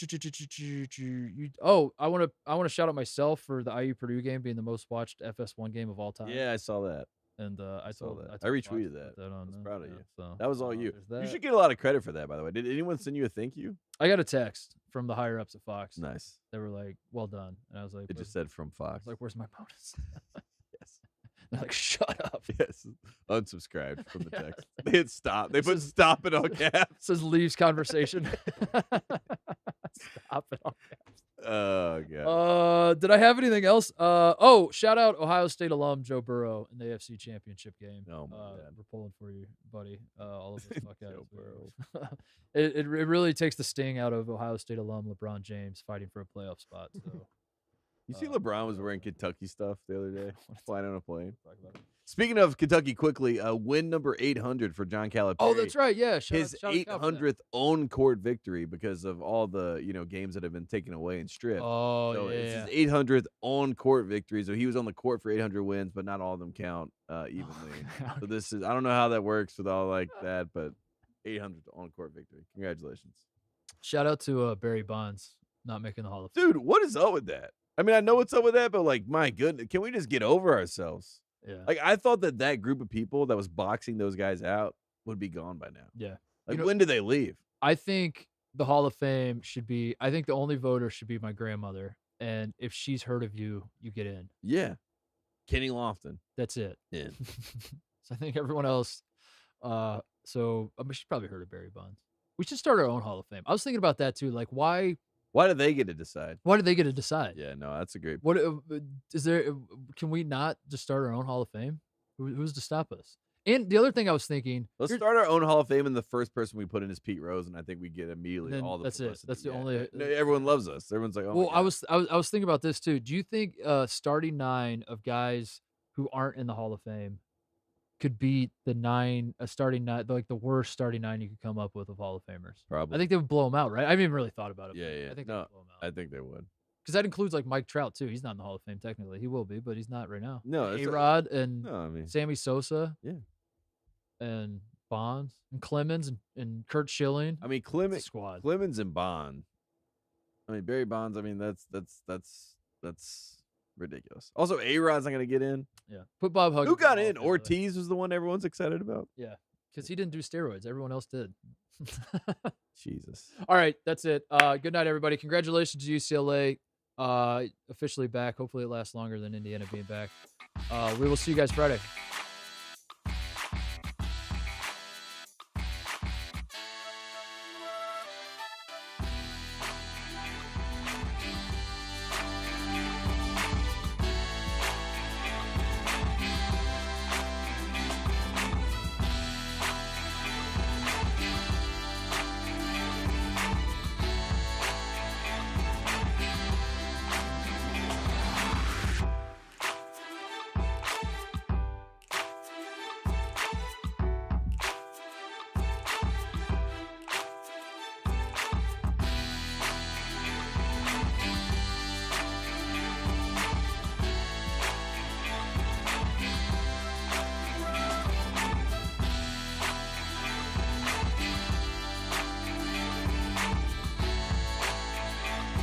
shout out myself for the IU Purdue game being the most watched FS1 game of all time. Yeah, I saw that. And I saw that. I retweeted that. I was proud of you. So, that was all you. You should get a lot of credit for that, by the way. Did anyone send you a thank you? I got a text from the higher ups at Fox. Nice. They were like, "Well done," and I was like, "It just said from Fox." I was like, "Where's my bonus?" Yes. They're like, "Shut up." Yes. Unsubscribed from the text. They hit stop. They put stop it all caps. Says leaves conversation. Stop it all caps. Oh god. Did I have anything else? Shout out Ohio State alum Joe Burrow in the AFC Championship game. Oh my God. We're pulling for you, buddy. All of us fuck out. Joe Burrow. it really takes the sting out of Ohio State alum LeBron James fighting for a playoff spot. So You see LeBron was wearing Kentucky stuff the other day, flying on a plane. Talk about it. Speaking of Kentucky, quickly, win number 800 for John Calipari. Oh, that's right. Yeah, His 800th own court victory because of all the games that have been taken away and stripped. Oh, so yeah. it's his 800th on court victory. So he was on the court for 800 wins, but not all of them count evenly. So this is, I don't know how that works with all like that, but 800th on court victory. Congratulations. Shout out to Barry Bonds not making the Hall of Fame. Dude, what is up with that? I mean, I know what's up with that, but like, my goodness, can we just get over ourselves? Yeah. Like, I thought that group of people that was boxing those guys out would be gone by now. Yeah. Like, when did they leave? I think the Hall of Fame should be, I think the only voter should be my grandmother. And if she's heard of you, you get in. Yeah. Kenny Lofton. That's it. Yeah. So I think everyone else, she's probably heard of Barry Bonds. We should start our own Hall of Fame. I was thinking about that too. Like, why do they get to decide? Why do they get to decide? Yeah, no, that's a great point. What is there? Can we not just start our own Hall of Fame? Who's to stop us? And the other thing I was thinking, let's start our own Hall of Fame, and the first person we put in is Pete Rose, and I think we get immediately all the that's publicity. It. That's the only. No, everyone loves us. Everyone's like, oh. Well, I was thinking about this too. Do you think starting 9 of guys who aren't in the Hall of Fame could beat the starting 9, like the worst starting 9 you could come up with of Hall of Famers? Probably. I think they would blow them out, right? I haven't even really thought about it. Yeah. I think no, they would blow them out. I think they would. Because that includes like Mike Trout too. He's not in the Hall of Fame technically. He will be, but he's not right now. No, A-Rod and Sammy Sosa. Yeah. And Bonds and Clemens and Kurt Schilling. I mean, Clemens and Bond. I mean, Barry Bonds. I mean, that's ridiculous. Also, A-Rod's not going to get in. Yeah. Put Bob Huggins. Who got in? Ortiz was the one everyone's excited about. Yeah. Because he didn't do steroids. Everyone else did. Jesus. All right. That's it. Good night, everybody. Congratulations to UCLA. Officially back. Hopefully it lasts longer than Indiana being back. We will see you guys Friday.